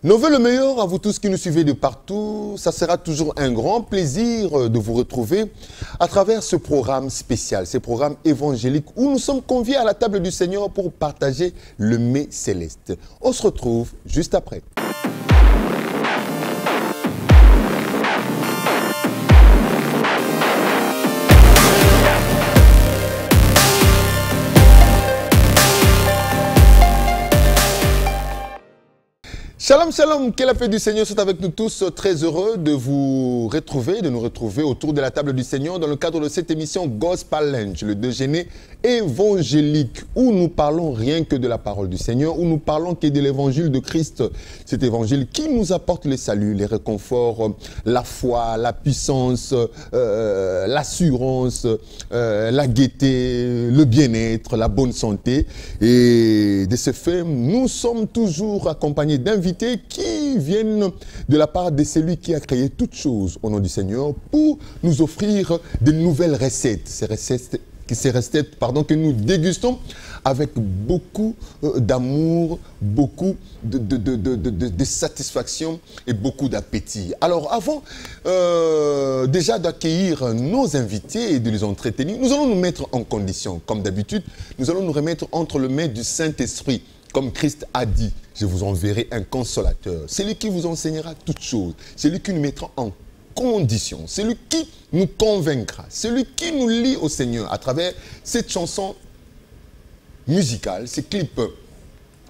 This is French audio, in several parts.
Nos vœux le meilleur à vous tous qui nous suivez de partout. Ça sera toujours un grand plaisir de vous retrouver à travers ce programme spécial, ce programme évangélique où nous sommes conviés à la table du Seigneur pour partager le mets céleste. On se retrouve juste après. Shalom, shalom, que la paix du Seigneur soit avec nous tous. Très heureux de vous retrouver, de nous retrouver autour de la table du Seigneur dans le cadre de cette émission Gospel Lunch, le déjeuner évangélique, où nous parlons rien que de la parole du Seigneur, où nous parlons que de l'évangile de Christ, cet évangile qui nous apporte le salut, les réconforts, la foi, la puissance, l'assurance, la gaieté, le bien-être, la bonne santé. Et de ce fait, nous sommes toujours accompagnés d'invités qui viennent de la part de celui qui a créé toutes choses au nom du Seigneur pour nous offrir de nouvelles recettes. Ces recettes que nous dégustons avec beaucoup d'amour, beaucoup de satisfaction et beaucoup d'appétit. Alors avant déjà d'accueillir nos invités et de les entretenir, nous allons nous mettre en condition. Comme d'habitude, nous allons nous remettre entre le mains du Saint-Esprit. Comme Christ a dit, je vous enverrai un consolateur. Celui qui vous enseignera toutes choses. Celui qui nous mettra en condition. Celui qui nous convaincra. Celui qui nous lie au Seigneur à travers cette chanson musicale, ces clips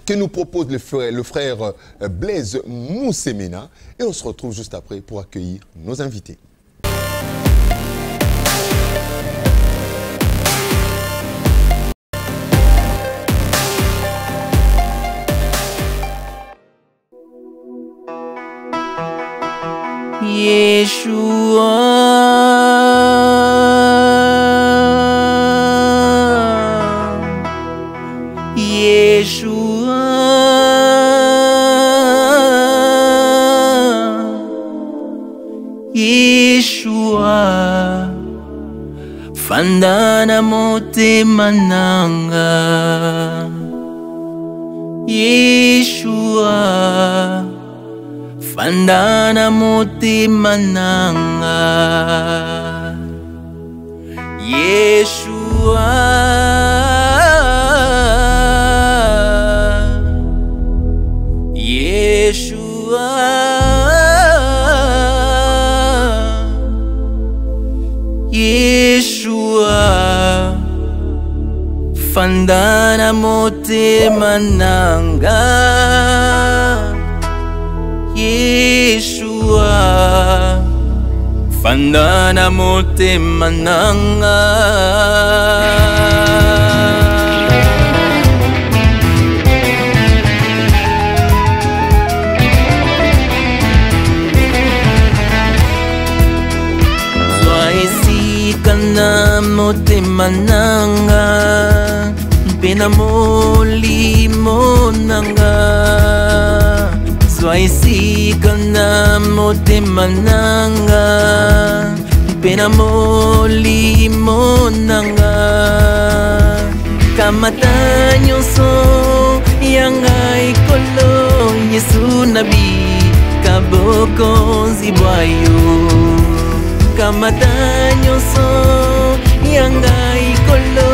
que nous propose le frère Blaise Moussemena. Et on se retrouve juste après pour accueillir nos invités. Yeshua, Yeshua, Yeshua, Fandana motema nanga, Yeshua. Fandana motema nanga, Yeshua, Yeshua, Yeshua, Fandana motema nanga, Yeshua, Fandana motema nanga. Zwaisika motema nanga, pena molimo nanga. Zwaisika na motema nanga, pena molimo nanga. Kamata nyonso yanga ikolo Yesu nabi kaboko nzibwayo. Kamata nyonso yanga ikolo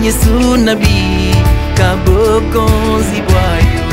Yesu nabi kaboko nzibwayo.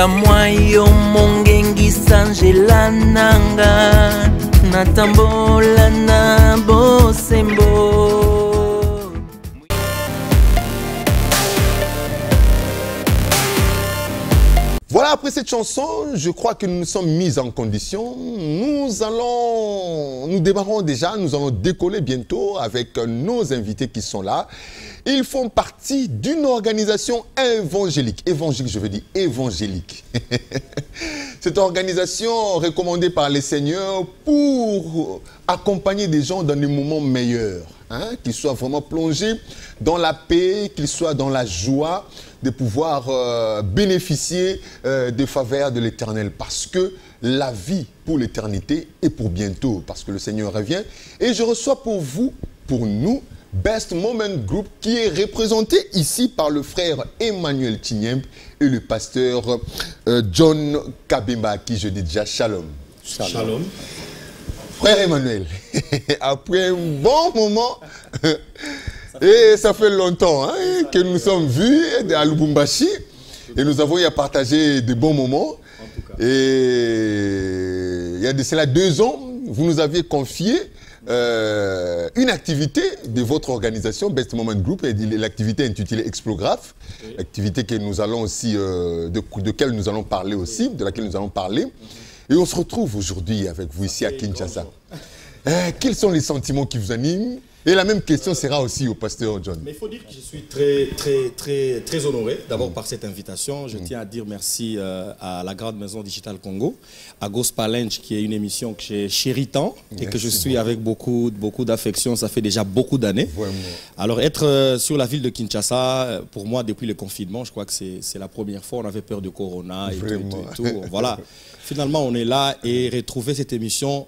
Mwayo mongengi sanjela nanga, natambola na bosembo. Voilà, après cette chanson, je crois que nous nous sommes mis en condition. Nous démarrons déjà, nous allons décoller bientôt avec nos invités qui sont là. Ils font partie d'une organisation évangélique. Évangélique, je veux dire évangélique. Cette organisation recommandée par les seigneurs pour accompagner des gens dans des moments meilleurs. Hein, qu'ils soient vraiment plongés dans la paix, qu'ils soient dans la joie de pouvoir bénéficier des faveurs de l'Éternel. Parce que la vie pour l'éternité est pour bientôt, parce que le Seigneur revient. Et je reçois pour vous, pour nous, Best Moment Group, qui est représenté ici par le frère Emmanuel Chinyemb et le pasteur John Kabemba, à qui je dis déjà shalom. Shalom. Shalom. Frère Emmanuel, après un bon moment, et ça fait longtemps hein, que nous sommes vus à Lubumbashi, et nous avons eu à partager de bons moments. Et il y a de cela 2 ans, vous nous aviez confié une activité de votre organisation, Best Moment Group, et l'activité intitulée Explographe, l'activité que nous allons aussi, de laquelle nous allons parler aussi, de laquelle nous allons parler. Et on se retrouve aujourd'hui avec vous ici à Kinshasa. Quels sont les sentiments qui vous animent? Et la même question sera aussi au pasteur John. Mais il faut dire que je suis très honoré d'abord par cette invitation. Je tiens à dire merci à la Grande Maison Digitale Congo, à Gospalench, qui est une émission que j'ai chérie tant et que je suis avec beaucoup d'affection. Ça fait déjà beaucoup d'années. Alors être sur la ville de Kinshasa, pour moi, depuis le confinement, je crois que c'est la première fois. On avait peur de Corona et tout. Voilà. Finalement, on est là et retrouver cette émission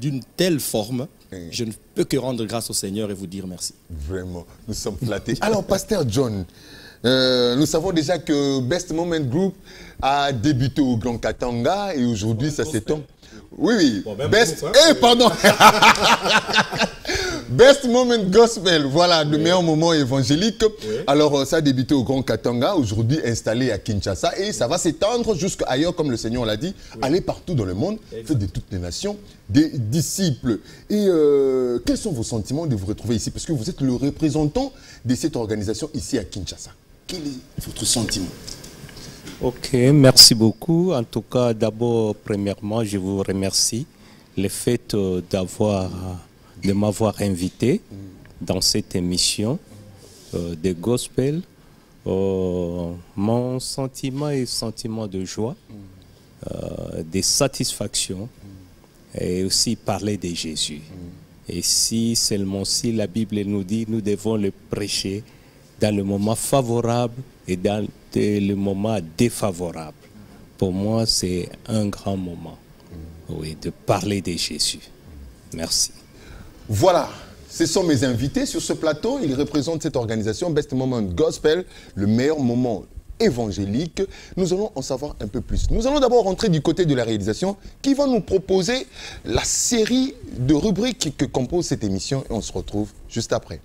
d'une telle forme. Je ne peux que rendre grâce au Seigneur et vous dire merci. Vraiment, nous sommes flattés. Alors, pasteur John, nous savons déjà que Best Moment Group a débuté au Grand Katanga et aujourd'hui, ça s'étend. Oui. Bon, Best... pardon. Best Moment Gospel, voilà, le meilleur moment évangélique. Alors, ça a débuté au Grand Katanga, aujourd'hui installé à Kinshasa, et ça va s'étendre jusqu'ailleurs, comme le Seigneur l'a dit, aller partout dans le monde, faire de toutes les nations des disciples. Et quels sont vos sentiments de vous retrouver ici? Parce que vous êtes le représentant de cette organisation ici à Kinshasa. Quel est votre sentiment? Ok, merci beaucoup. En tout cas, d'abord, premièrement, je vous remercie le fait de m'avoir invité dans cette émission de gospel. Mon sentiment est sentiment de joie, de satisfaction et aussi parler de Jésus. Et si seulement si la Bible nous dit, nous devons le prêcher dans le moment favorable et dans le moment défavorable. Pour moi, c'est un grand moment, oui, de parler de Jésus. Merci. Voilà, ce sont mes invités sur ce plateau. Ils représentent cette organisation Best Moment Gospel, le meilleur moment évangélique. Nous allons en savoir un peu plus. Nous allons d'abord rentrer du côté de la réalisation qui va nous proposer la série de rubriques que compose cette émission et on se retrouve juste après.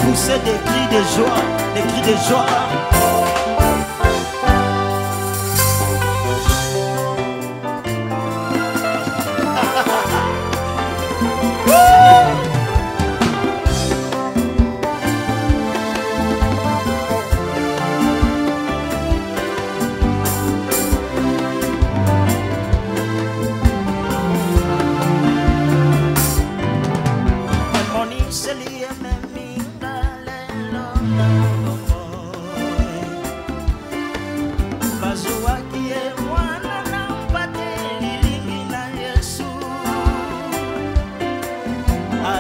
Pousser des cris de joie, des cris de joie. Mon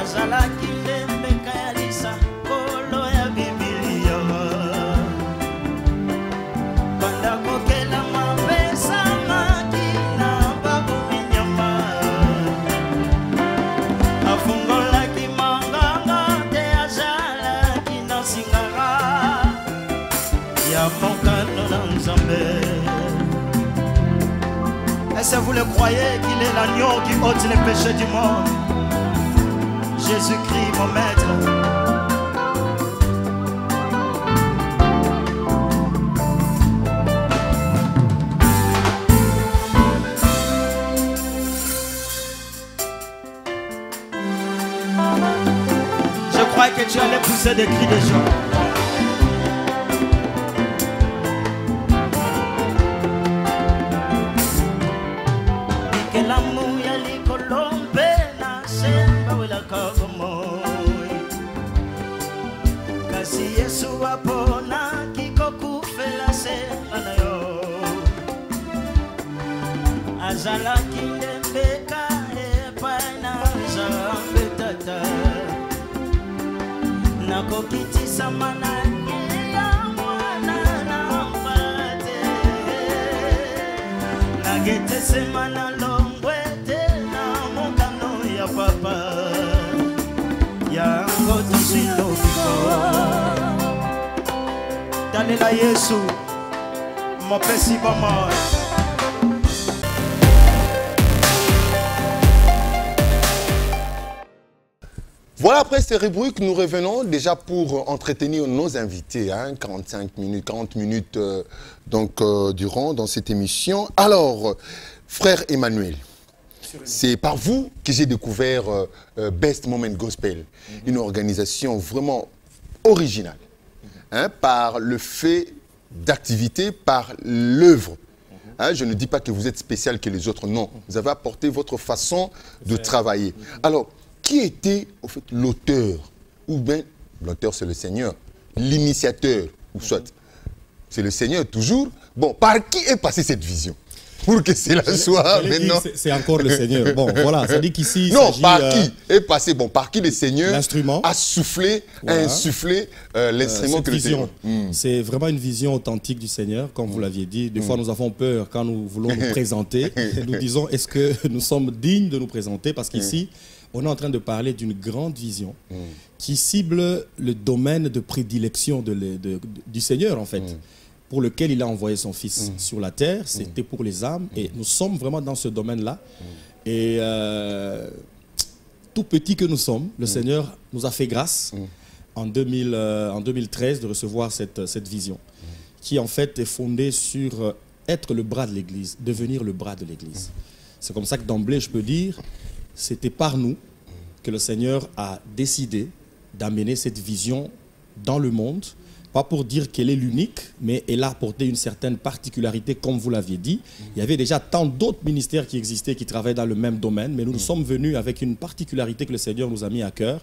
azalaki ndembeka ya lisa kolo ya bibilia banda kokela mapesa makina babu minyama afungolaki manganga te azalaki na singara ya mokano na nzambe. Est-ce que vous le croyez qu'il est l'agneau qui ôte les péchés du monde? Jésus-Christ, mon maître. Je croyais que tu allais pousser des cris de joie. Azalaki ndembeka epai na nzambe tata nakokitisa manaki ya mwana na mbate nagetesema na longwe te na mokano ya papa yango tosilobiko talela Yesu mopesi bomoi. Voilà, après ces rubriques, nous revenons déjà pour entretenir nos invités, hein, 40 minutes durant dans cette émission. Alors, frère Emmanuel, c'est par vous que j'ai découvert Best Moment Gospel, une organisation vraiment originale, hein, par le fait d'activité, par l'œuvre. Hein, je ne dis pas que vous êtes spécial que les autres, non. Vous avez apporté votre façon de travailler. Alors, qui était en fait l'auteur? Ou bien, l'auteur c'est le Seigneur, l'initiateur, ou soit, c'est le Seigneur toujours. Bon, par qui est passée cette vision? Pour que cela soit maintenant... C'est encore le Seigneur. Bon, voilà, ça dit qu'ici... Non, par qui est passé? Bon, par qui le Seigneur a soufflé, voilà, a insufflé l'instrument que le Seigneur... C'est vraiment une vision authentique du Seigneur, comme vous l'aviez dit. Des fois, nous avons peur quand nous voulons nous présenter. Nous disons, est-ce que nous sommes dignes de nous présenter? Parce qu'ici, on est en train de parler d'une grande vision qui cible le domaine de prédilection du Seigneur, en fait, pour lequel il a envoyé son Fils sur la terre. C'était pour les âmes. Et nous sommes vraiment dans ce domaine-là. Et tout petit que nous sommes, le Seigneur nous a fait grâce en 2013 de recevoir cette vision, qui en fait est fondée sur être le bras de l'Église, devenir le bras de l'Église. C'est comme ça que d'emblée, je peux dire, c'était par nous que le Seigneur a décidé d'amener cette vision dans le monde, pas pour dire qu'elle est l'unique, mais elle a apporté une certaine particularité, comme vous l'aviez dit. Il y avait déjà tant d'autres ministères qui existaient, qui travaillaient dans le même domaine, mais nous sommes venus avec une particularité que le Seigneur nous a mis à cœur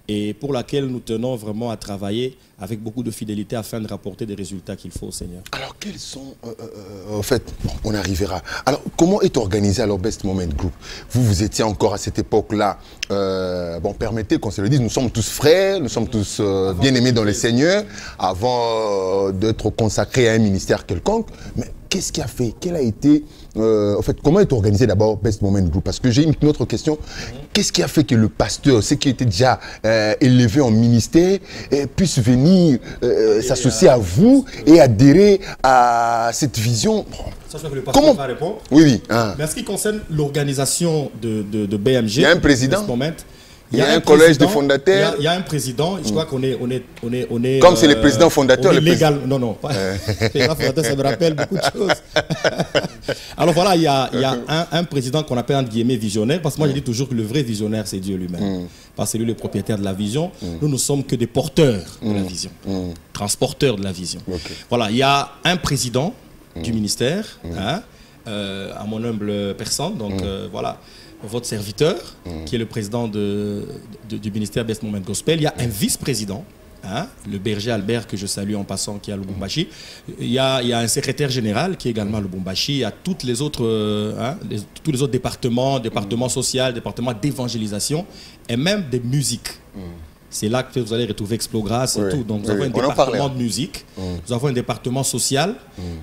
et pour laquelle nous tenons vraiment à travailler avec beaucoup de fidélité afin de rapporter des résultats qu'il faut au Seigneur. Alors, quels sont, en fait, bon, on arrivera. Alors, comment est organisé alors Best Moment Group? Vous étiez encore à cette époque-là, bon, permettez qu'on se le dise, nous sommes tous frères, nous sommes tous bien-aimés dans le Seigneur, avant d'être consacrés à un ministère quelconque. Mais qu'est-ce qui a fait? Quel a été, en fait, comment est organisé d'abord Best Moment Group? Parce que j'ai une autre question. Qu'est-ce qui a fait que le pasteur, ceux qui étaient déjà élevés en ministère, puisse venir s'associer à vous et adhérer à cette vision? Sachant que le pasteur va répondre. Oui, oui. Ah. Mais en ce qui concerne l'organisation de BMG, il y a un président. Il y a un collège de fondateurs. Il y a un président. Je crois qu'on est, comme c'est le président fondateur. On est légal. Non, non. Le président fondateur, ça me rappelle beaucoup de choses. Alors voilà, il y a un président qu'on appelle entre guillemets visionnaire, parce que moi je dis toujours que le vrai visionnaire c'est Dieu lui-même. Parce que c'est lui le propriétaire de la vision. Nous ne sommes que des porteurs de la vision, transporteurs de la vision. Okay. Voilà, il y a un président du ministère, hein, à mon humble personne. Donc voilà. Votre serviteur, qui est le président du ministère Best Moment Gospel. Il y a un vice-président, hein, le berger Albert que je salue en passant qui est à Lubumbashi. Il y a un secrétaire général qui est également à Lubumbashi. Il y a toutes les autres, tous les autres départements, départements sociaux, départements d'évangélisation et même des musiques. C'est là que vous allez retrouver Explogras et tout. Donc nous avons un département de musique, nous avons un département social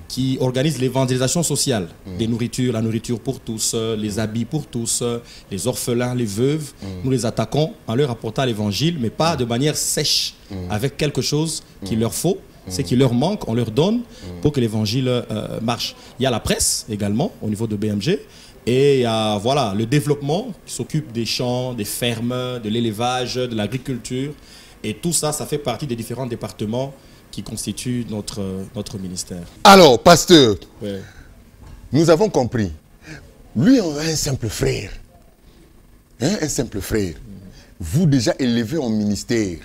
qui organise l'évangélisation sociale, des nourritures, la nourriture pour tous, les habits pour tous, les orphelins, les veuves. Nous les attaquons en leur apportant l'évangile, mais pas de manière sèche, avec quelque chose qu'il leur faut. Ce qui leur manque, on leur donne pour que l'évangile marche. Il y a la presse également au niveau de BMG. Et il y a voilà, le développement qui s'occupe des champs, des fermes, de l'élevage, de l'agriculture. Et tout ça, ça fait partie des différents départements qui constituent notre ministère. Alors, pasteur, Ouais. nous avons compris. Lui, on a un simple frère. Hein, un simple frère. Vous déjà élevé en ministère.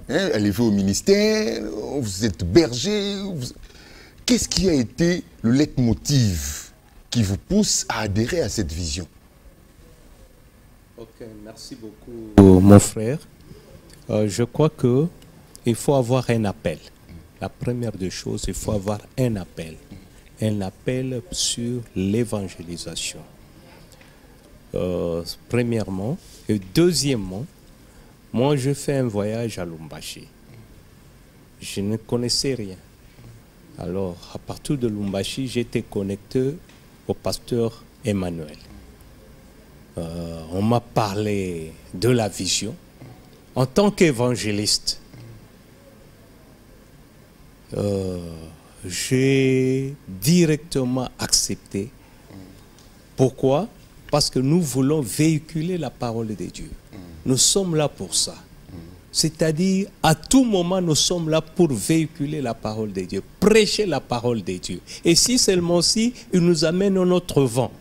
Hein, élevé au ministère, vous êtes berger. Qu'est-ce qui a été le leitmotiv qui vous pousse à adhérer à cette vision? Ok, merci beaucoup, mon frère. Je crois qu'il faut avoir un appel. La première des choses, il faut avoir un appel. Un appel sur l'évangélisation. Premièrement. Et deuxièmement, moi, je fais un voyage à Lubumbashi. Je ne connaissais rien. Alors, à partir de Lubumbashi, j'étais connecté au pasteur Emmanuel. On m'a parlé de la vision. En tant qu'évangéliste, j'ai directement accepté. Pourquoi? Parce que nous voulons véhiculer la parole de Dieu. Nous sommes là pour ça. C'est-à-dire, à tout moment, nous sommes là pour véhiculer la parole de Dieu, prêcher la parole de Dieu. Et si seulement si, il nous amène à notre vent,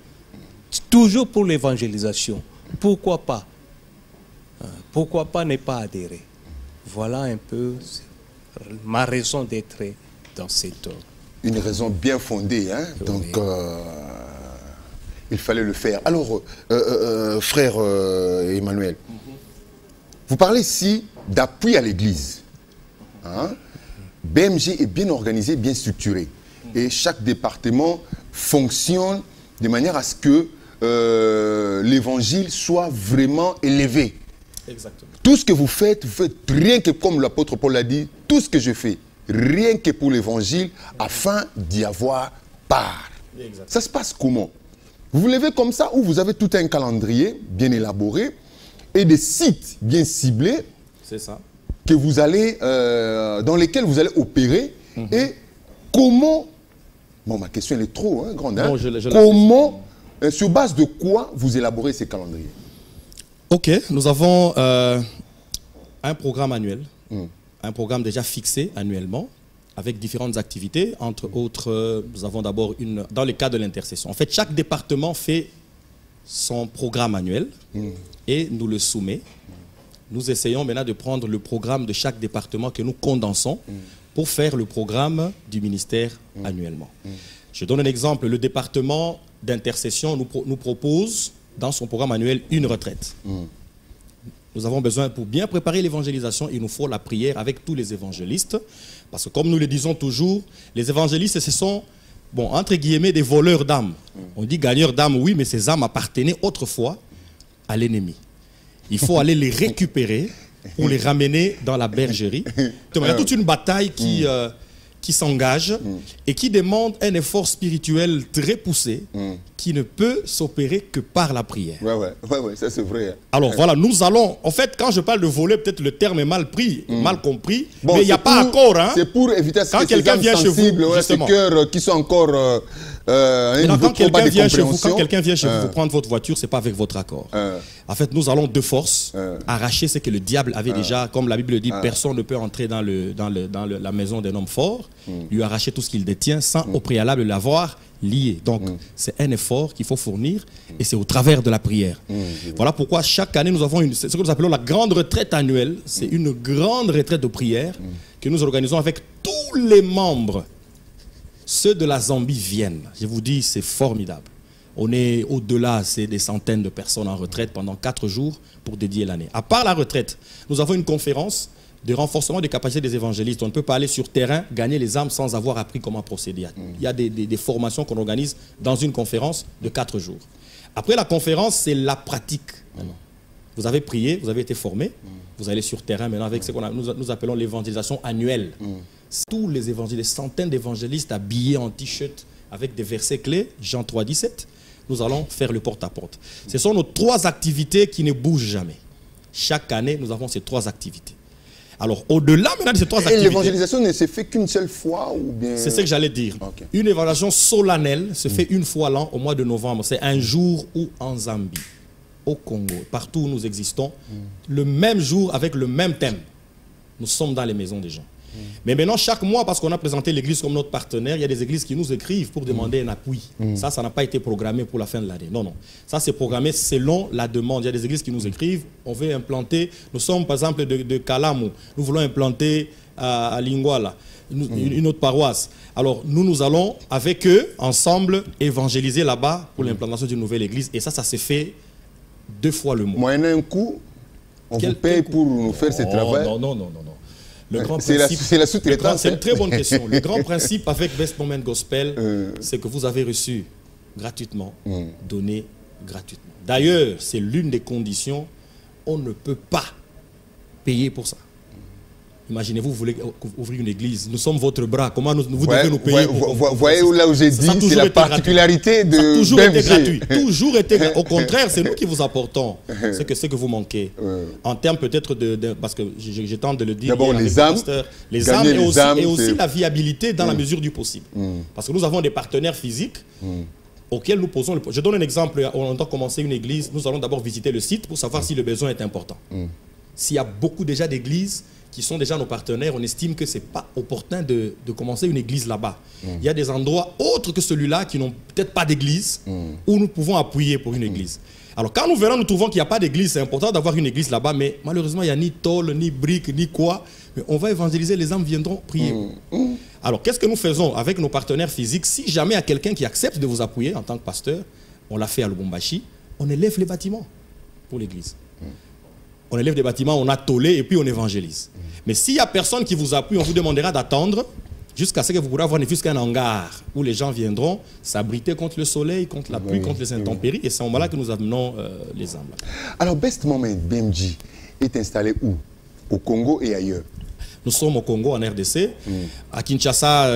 toujours pour l'évangélisation, pourquoi pas? Pourquoi pas ne pas adhérer? Voilà un peu ma raison d'être dans cette œuvre. Une raison bien fondée, hein? Oui. Donc il fallait le faire. Alors, frère Emmanuel, vous parlez ici d'appui à l'Église. Hein? BMG est bien organisé, bien structuré. Et chaque département fonctionne de manière à ce que l'évangile soit vraiment élevé. Exactement. Tout ce que vous faites rien que comme l'apôtre Paul a dit, tout ce que je fais, rien que pour l'évangile, afin d'y avoir part. Exactement. Ça se passe comment? Vous vous levez comme ça ou vous avez tout un calendrier bien élaboré et des sites bien ciblés C'est ça. que vous allez, dans lesquels vous allez opérer et comment, bon ma question elle est trop grande, hein? Non, je la Comment, sur base de quoi vous élaborez ces calendriers? Ok, nous avons un programme annuel, un programme déjà fixé annuellement, avec différentes activités. Entre autres, nous avons d'abord dans le cadre de l'intercession. En fait, chaque département fait son programme annuel et nous le soumet. Nous essayons maintenant de prendre le programme de chaque département que nous condensons pour faire le programme du ministère annuellement. Je donne un exemple. Le département d'intercession nous propose dans son programme annuel une retraite. Nous avons besoin, pour bien préparer l'évangélisation, il nous faut la prière avec tous les évangélistes. Parce que comme nous le disons toujours, les évangélistes, ce sont, bon, entre guillemets, des voleurs d'âmes. On dit gagneurs d'âmes, oui, mais ces âmes appartenaient autrefois à l'ennemi. Il faut aller les récupérer pour les ramener dans la bergerie. Il y a toute une bataille qui s'engage et qui demande un effort spirituel très poussé qui ne peut s'opérer que par la prière. Ouais, ça c'est vrai. Hein. Alors voilà, nous allons, en fait, quand je parle de voler, peut-être le terme est mal pris, mal compris, bon, mais il n'y a pas accord. Hein. C'est pour éviter à ce quand que ces âmes sensibles, ces cœurs qui sont encore quand quelqu'un vient chez vous, vous prendre votre voiture, c'est pas avec votre accord. En fait, nous allons de force arracher ce que le diable avait déjà, comme la Bible dit, personne ne peut entrer dans la maison d'un homme fort, lui arracher tout ce qu'il détient sans au préalable l'avoir lié. Donc, c'est un effort qu'il faut fournir et c'est au travers de la prière. Voilà pourquoi chaque année, nous avons ce que nous appelons la grande retraite annuelle. C'est une grande retraite de prière que nous organisons avec tous les membres. Ceux de la Zambie viennent. Je vous dis, c'est formidable. On est au-delà, c'est des centaines de personnes en retraite pendant 4 jours pour dédier l'année. À part la retraite, nous avons une conférence de renforcement des capacités des évangélistes. On ne peut pas aller sur terrain, gagner les âmes sans avoir appris comment procéder. Il y a des formations qu'on organise dans une conférence de 4 jours. Après la conférence, c'est la pratique. Vous avez prié, vous avez été formé, vous allez sur terrain maintenant avec ce que nous appelons l'évangélisation annuelle. Tous les évangélistes, des centaines d'évangélistes habillés en t-shirt avec des versets clés, Jean 3, 17, nous allons faire le porte-à-porte. Ce sont nos 3 activités qui ne bougent jamais. Chaque année, nous avons ces 3 activités. Alors, au-delà maintenant de ces 3 activités... Et l'évangélisation ne se fait qu'une seule fois ou bien... C'est ce que j'allais dire. Okay. Une évaluation solennelle se fait une fois l'an, au mois de novembre. C'est un jour où en Zambie, au Congo, partout où nous existons, le même jour avec le même thème. Nous sommes dans les maisons des gens. Mais maintenant, chaque mois, parce qu'on a présenté l'église comme notre partenaire, il y a des églises qui nous écrivent pour demander un appui. Ça n'a pas été programmé pour la fin de l'année. Non, non. Ça, c'est programmé selon la demande. Il y a des églises qui nous écrivent. On veut implanter. Nous sommes, par exemple, de Kalamu. Nous voulons implanter à Lingwala une autre paroisse. Alors, nous allons, avec eux, ensemble, évangéliser là-bas pour l'implantation d'une nouvelle église. Et ça se fait 2 fois le mois. Moyennant un coût, on vous paye pour nous faire ce travail? Non, non, non, non. C'est la sous-traitance. C'est une très bonne question. Le grand principe avec Best Moment Gospel, c'est que vous avez reçu gratuitement, donné gratuitement. D'ailleurs, c'est l'une des conditions. On ne peut pas payer pour ça. Imaginez-vous, vous voulez ouvrir une église. Nous sommes votre bras. Comment vous devez nous payer pour voyez là où j'ai dit, c'est la particularité de BMG. Toujours été gratuit. Toujours été gratuit. Au contraire, c'est nous qui vous apportons ce que vous manquez. En termes peut-être parce que je tente de le dire. D'abord les âmes. Les âmes et aussi la viabilité dans la mesure du possible. Parce que nous avons des partenaires physiques auxquels nous posons... Je donne un exemple. On entend commencer une église. Nous allons d'abord visiter le site pour savoir si le besoin est important. S'il y a beaucoup déjà d'églises qui sont déjà nos partenaires, on estime que ce n'est pas opportun de commencer une église là-bas. Il y a des endroits autres que celui-là qui n'ont peut-être pas d'église où nous pouvons appuyer pour une église. Alors quand nous verrons, nous trouvons qu'il n'y a pas d'église, c'est important d'avoir une église là-bas, mais malheureusement, il n'y a ni tôle, ni briques, ni quoi. Mais on va évangéliser, les âmes viendront prier. Alors qu'est-ce que nous faisons avec nos partenaires physiques? Si jamais il y a quelqu'un qui accepte de vous appuyer en tant que pasteur, on l'a fait à Lubumbashi, on élève les bâtiments pour l'église. On élève des bâtiments, on a tôlé et puis on évangélise. Mais s'il n'y a personne qui vous appuie, on vous demandera d'attendre jusqu'à ce que vous pourrez avoir ne fût qu'un hangar où les gens viendront s'abriter contre le soleil, contre la pluie, contre les intempéries. Et c'est au moment là que nous amenons les âmes. Alors, Best Moment BMG est installé où? Au Congo et ailleurs? Nous sommes au Congo, en RDC. À Kinshasa,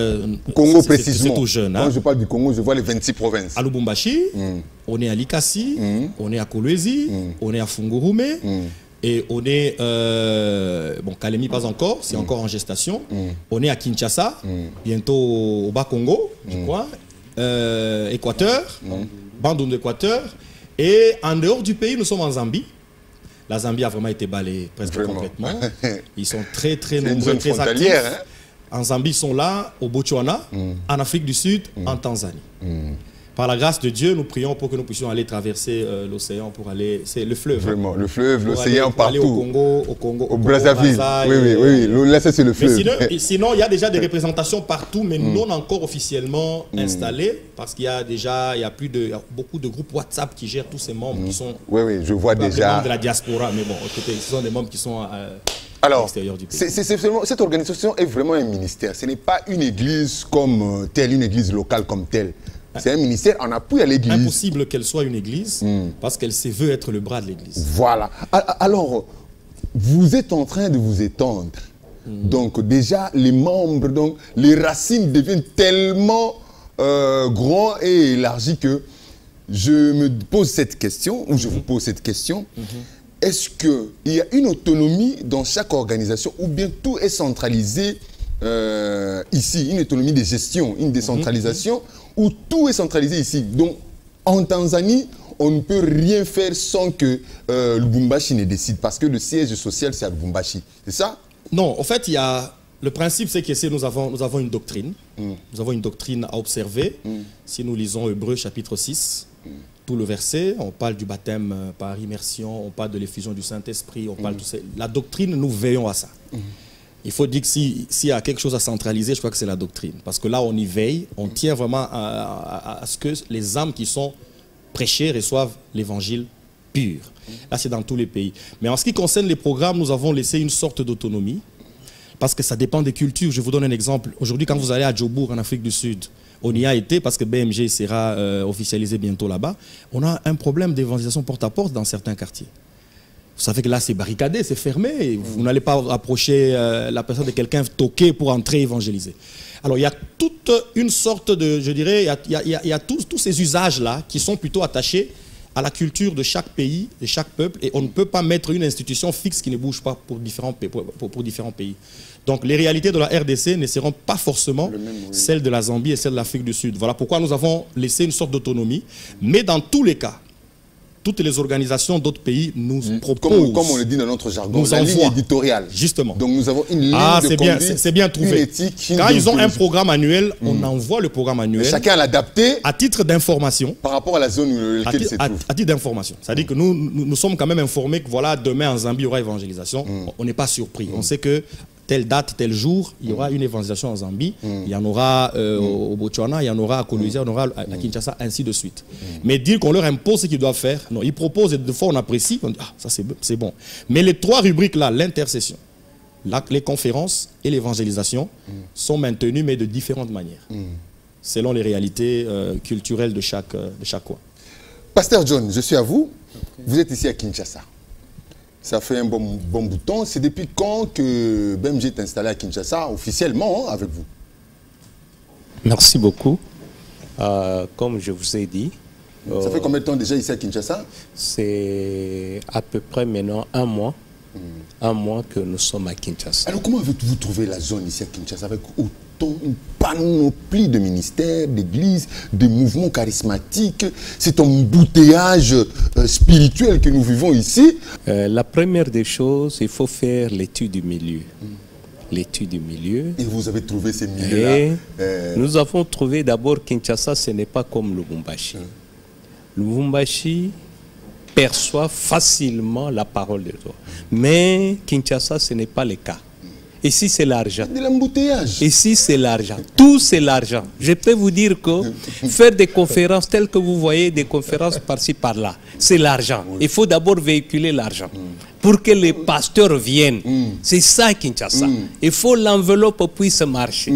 Congo précisément. C'est tout jeune. Hein? Quand je parle du Congo, je vois les 26 provinces. À Lubumbashi, on est à Likasi, on est à Kolwezi, on est à Fungurume. Et on est, bon, Kalemi pas encore, c'est encore en gestation. On est à Kinshasa, bientôt au Bas-Congo, je crois. Équateur, Bandung d'Équateur. Et en dehors du pays, nous sommes en Zambie. La Zambie a vraiment été balayée presque complètement. Ils sont très très nombreux, très actifs. Hein? En Zambie, ils sont là, au Botswana, en Afrique du Sud, en Tanzanie. Par la grâce de Dieu, nous prions pour que nous puissions aller traverser l'océan pour aller... C'est le fleuve. Vraiment, le fleuve, l'océan, partout. Aller au Congo, au Brazzaville. Oui, là, c'est le fleuve. Mais sinon, il y a déjà des représentations partout, mais non encore officiellement installées, parce qu'il y a déjà beaucoup de groupes WhatsApp qui gèrent tous ces membres qui sont... Oui, je vois déjà. Membres de la diaspora, mais bon, écoutez, ce sont des membres qui sont à l'extérieur du pays. Cette organisation est vraiment un ministère. Ce n'est pas une église comme telle, une église locale comme telle. C'est un ministère en appui à l'église. Impossible qu'elle soit une église parce qu'elle se veut être le bras de l'église. Voilà. Alors, vous êtes en train de vous étendre. Donc déjà, les membres, donc, les racines deviennent tellement grands et élargis que je me pose cette question, ou je vous pose cette question. Est-ce qu'il y a une autonomie dans chaque organisation ou bien tout est centralisé ici, une autonomie de gestion, une décentralisation où tout est centralisé ici. Donc, en Tanzanie, on ne peut rien faire sans que Lubumbashi ne décide, parce que le siège social, c'est à Lubumbashi. C'est ça? Non, en fait, le principe, c'est que nous avons une doctrine. Nous avons une doctrine à observer. Si nous lisons Hébreux chapitre 6, tout le verset, on parle du baptême par immersion, on parle de l'effusion du Saint-Esprit, on parle de tout ça. La doctrine, nous veillons à ça. Il faut dire que s'il y a quelque chose à centraliser, je crois que c'est la doctrine. Parce que là, on y veille, on tient vraiment à ce que les âmes qui sont prêchées reçoivent l'évangile pur. Là, c'est dans tous les pays. Mais en ce qui concerne les programmes, nous avons laissé une sorte d'autonomie Parce que ça dépend des cultures. Je vous donne un exemple. Aujourd'hui, quand vous allez à Djobour, en Afrique du Sud, on y a été parce que BMG sera officialisé bientôt là-bas. On a un problème d'évangélisation porte-à-porte dans certains quartiers. Vous savez que là, c'est barricadé, c'est fermé. Vous n'allez pas approcher la personne de quelqu'un toqué pour entrer évangéliser. Alors, il y a toute une sorte de, je dirais, il y a tous ces usages-là qui sont plutôt attachés à la culture de chaque pays, de chaque peuple, et on ne peut pas mettre une institution fixe qui ne bouge pas pour différents pays. Donc les réalités de la RDC ne seront pas forcément celles de la Zambie et celles de l'Afrique du Sud. Voilà pourquoi nous avons laissé une sorte d'autonomie, mais dans tous les cas, toutes les organisations d'autres pays nous proposent. Comme on le dit dans notre jargon, nous la ligne éditoriale. Justement. Donc nous avons une ligne de conduite, c'est bien trouvé. une éthique, Quand ils ont un programme annuel, on envoie le programme annuel. Et chacun l'adapter à titre d'information. Par rapport à la zone où laquelle se trouve. À titre d'information. C'est-à-dire que nous sommes quand même informés que voilà, demain en Zambie, il y aura évangélisation. On n'est pas surpris. On sait que telle date, tel jour, il y aura une évangélisation en Zambie, il y en aura au Botswana, il y en aura à Kolwezi, il y en aura à Kinshasa, ainsi de suite. Mais dire qu'on leur impose ce qu'ils doivent faire, non, ils proposent et des fois on apprécie, on dit, ah, ça c'est bon. Mais les trois rubriques-là, l'intercession, les conférences et l'évangélisation, sont maintenues, mais de différentes manières, selon les réalités culturelles de chaque coin. Pasteur John, je suis à vous. Vous êtes ici à Kinshasa. Ça fait un bon bout de temps. C'est depuis quand que BMG est installé à Kinshasa, officiellement, hein, avec vous? Merci beaucoup. Comme je vous ai dit... ça fait combien de temps déjà ici à Kinshasa? C'est à peu près maintenant un mois. Un mois que nous sommes à Kinshasa. Alors comment avez-vous trouvé la zone ici à Kinshasa avec autant une panoplie de ministères, d'églises, de mouvements charismatiques? C'est un embouteillage spirituel que nous vivons ici. La première des choses, il faut faire l'étude du milieu. L'étude du milieu. Et vous avez trouvé ces milieux-là? Nous avons trouvé d'abord Kinshasa, ce n'est pas comme Lubumbashi. Lubumbashi perçoit facilement la parole de Dieu. Mais Kinshasa, ce n'est pas le cas. Ici, c'est l'argent. De l'embouteillage. Ici, c'est l'argent. Tout, c'est l'argent. Je peux vous dire que faire des conférences telles que vous voyez, des conférences par-ci, par-là, c'est l'argent. Il faut d'abord véhiculer l'argent pour que les pasteurs viennent. C'est ça, Kinshasa. Il faut l'enveloppe puisse marcher.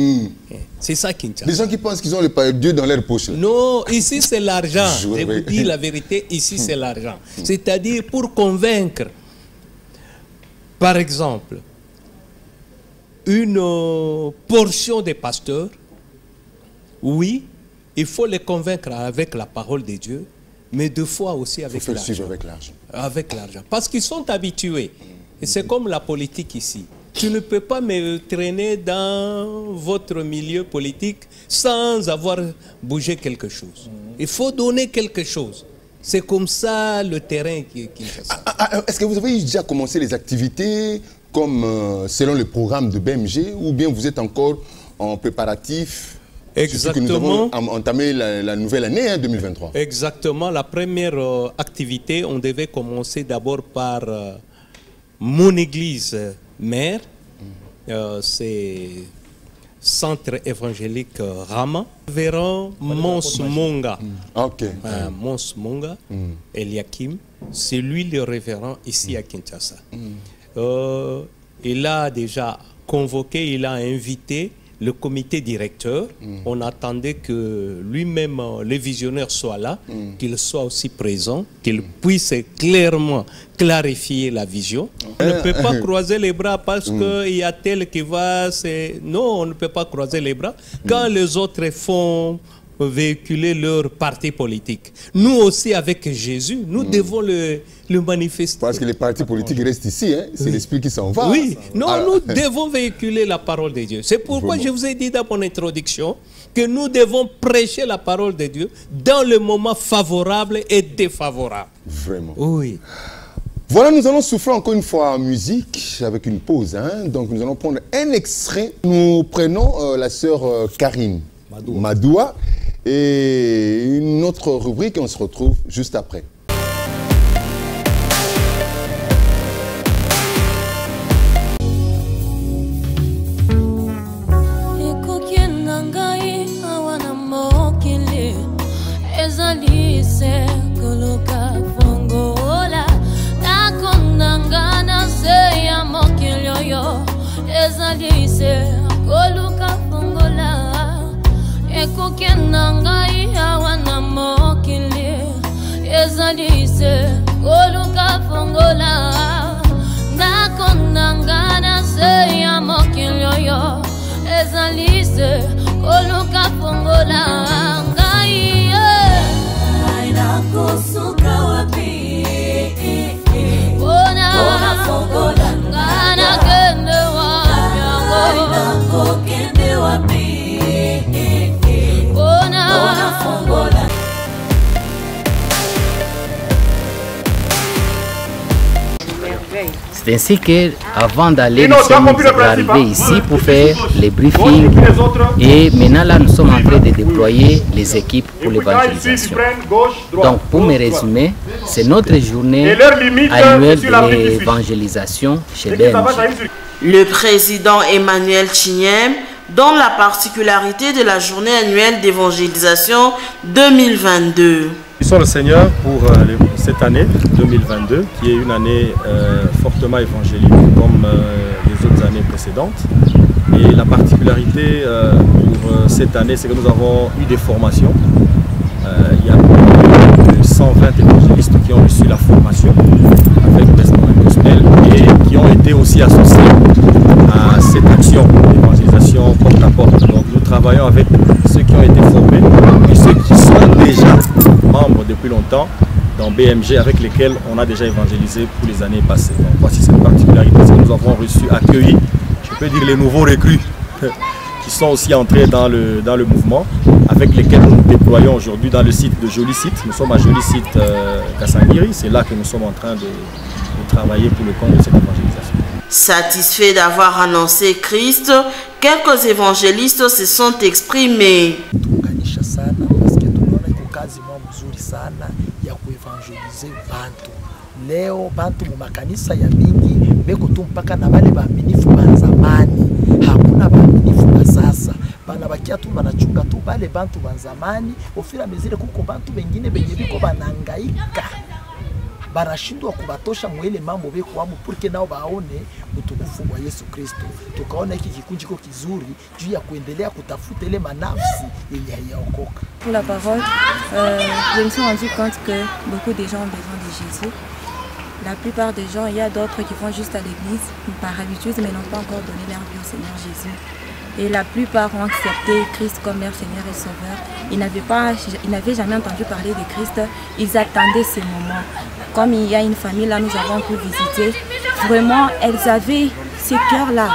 C'est ça, Kinshasa. Les gens qui pensent qu'ils ont le Dieu dans leur poche. Là. Non, ici, c'est l'argent. Je vous dis la vérité, ici, c'est l'argent. C'est-à-dire pour convaincre, par exemple, une portion des pasteurs, oui, il faut les convaincre avec la parole de Dieu, mais deux fois aussi avec l'argent. Avec l'argent. Parce qu'ils sont habitués. Et c'est comme la politique ici. Tu ne peux pas me traîner dans votre milieu politique sans avoir bougé quelque chose. Il faut donner quelque chose. C'est comme ça le terrain qui Est-ce que vous avez déjà commencé les activités comme selon le programme de BMG ou bien vous êtes encore en préparatif? Exactement. Que nous avons entamé la nouvelle année, hein, 2023. Exactement. La première activité, on devait commencer d'abord par mon église mère. C'est Centre évangélique Rama. Véran Mons Monga. Mons Monga, Eliakim. C'est lui le révérend ici à Kinshasa. Il a déjà convoqué, il a invité le comité directeur. On attendait que lui-même, le visionnaire, soit là, qu'il soit aussi présent, qu'il puisse clairement clarifier la vision. On ne peut pas croiser les bras parce qu'il y a tel qui va... Non, on ne peut pas croiser les bras. Quand les autres font véhiculer leur parti politique, nous aussi avec Jésus, nous devons le manifester. Parce que les partis politiques restent ici, hein? C'est l'esprit qui s'en va. Oui, non, nous devons véhiculer la parole de Dieu. C'est pourquoi je vous ai dit dans mon introduction que nous devons prêcher la parole de Dieu dans le moment favorable et défavorable. Vraiment. Oui. Voilà, nous allons souffler encore une fois en musique avec une pause. Hein? Donc nous allons prendre un extrait. Nous prenons la sœur Karine Madoua et une autre rubrique et on se retrouve juste après. Esa ezalise koluka fungola ekokenda ngai awa na mokili ezalise koluka fungola nakonda nga na se ya mokili oyo ezalise koluka fungola ngai nakosuka wapi ona fungola ngana kende wapi ona fungola. C'est ainsi qu'avant d'aller, nous sommes arrivés ici pour faire les briefings et maintenant là nous sommes en train de déployer les équipes pour l'évangélisation. Donc pour me résumer, c'est notre journée annuelle de l'évangélisation chez BMG. Le président Emmanuel Chignem donne la particularité de la journée annuelle d'évangélisation 2022. Bénissons le Seigneur pour cette année 2022, qui est une année fortement évangélique comme les autres années précédentes. Et la particularité pour cette année, c'est que nous avons eu des formations. Il y a plus de 120 évangélistes qui ont reçu la formation avec Best Moment Gospel et qui ont été aussi associés à cette action d'évangélisation porte à porte. Donc nous travaillons avec ceux qui ont été formés et ceux qui sont déjà membres depuis longtemps dans BMG avec lesquels on a déjà évangélisé pour les années passées. Donc voici cette particularité, c'est que nous avons accueilli, je peux dire, les nouveaux recrues qui sont aussi entrés dans le mouvement, avec lesquels nous nous déployons aujourd'hui dans le site de Joli Site. Nous sommes à Joli Site Kassangiri, c'est là que nous sommes en train de travailler pour le compte de cette évangélisation. Satisfaits d'avoir annoncé Christ, quelques évangélistes se sont exprimés. Leo bantu mu makanisa ya mingi beko tu mpaka na wale baaminifu ba zamani, hakuna baaminifu ba sasa, bana bakia tu banachunga tu bale bantu ba zamani. Ofira mezile kuko bantu wengine benye biko banangaika barashindwa kubatosha mwele mambo beko wamo porque nao baone utukufu wa Yesu Kristo. Tukaona hiki kikunji kiko kizuri juu ya kuendelea kutafuta ile manafsi yenye hayaokoka. Pour la parole, je me suis rendu compte que beaucoup de gens ont besoin de Jésus. La plupart des gens, il y a d'autres qui vont juste à l'église par habitude mais n'ont pas encore donné leur vie au Seigneur Jésus. Et la plupart ont accepté Christ comme leur Seigneur et Sauveur. Ils n'avaient jamais entendu parler de Christ, ils attendaient ce moment. Comme il y a une famille là, nous avons pu visiter, vraiment elles avaient ce cœur-là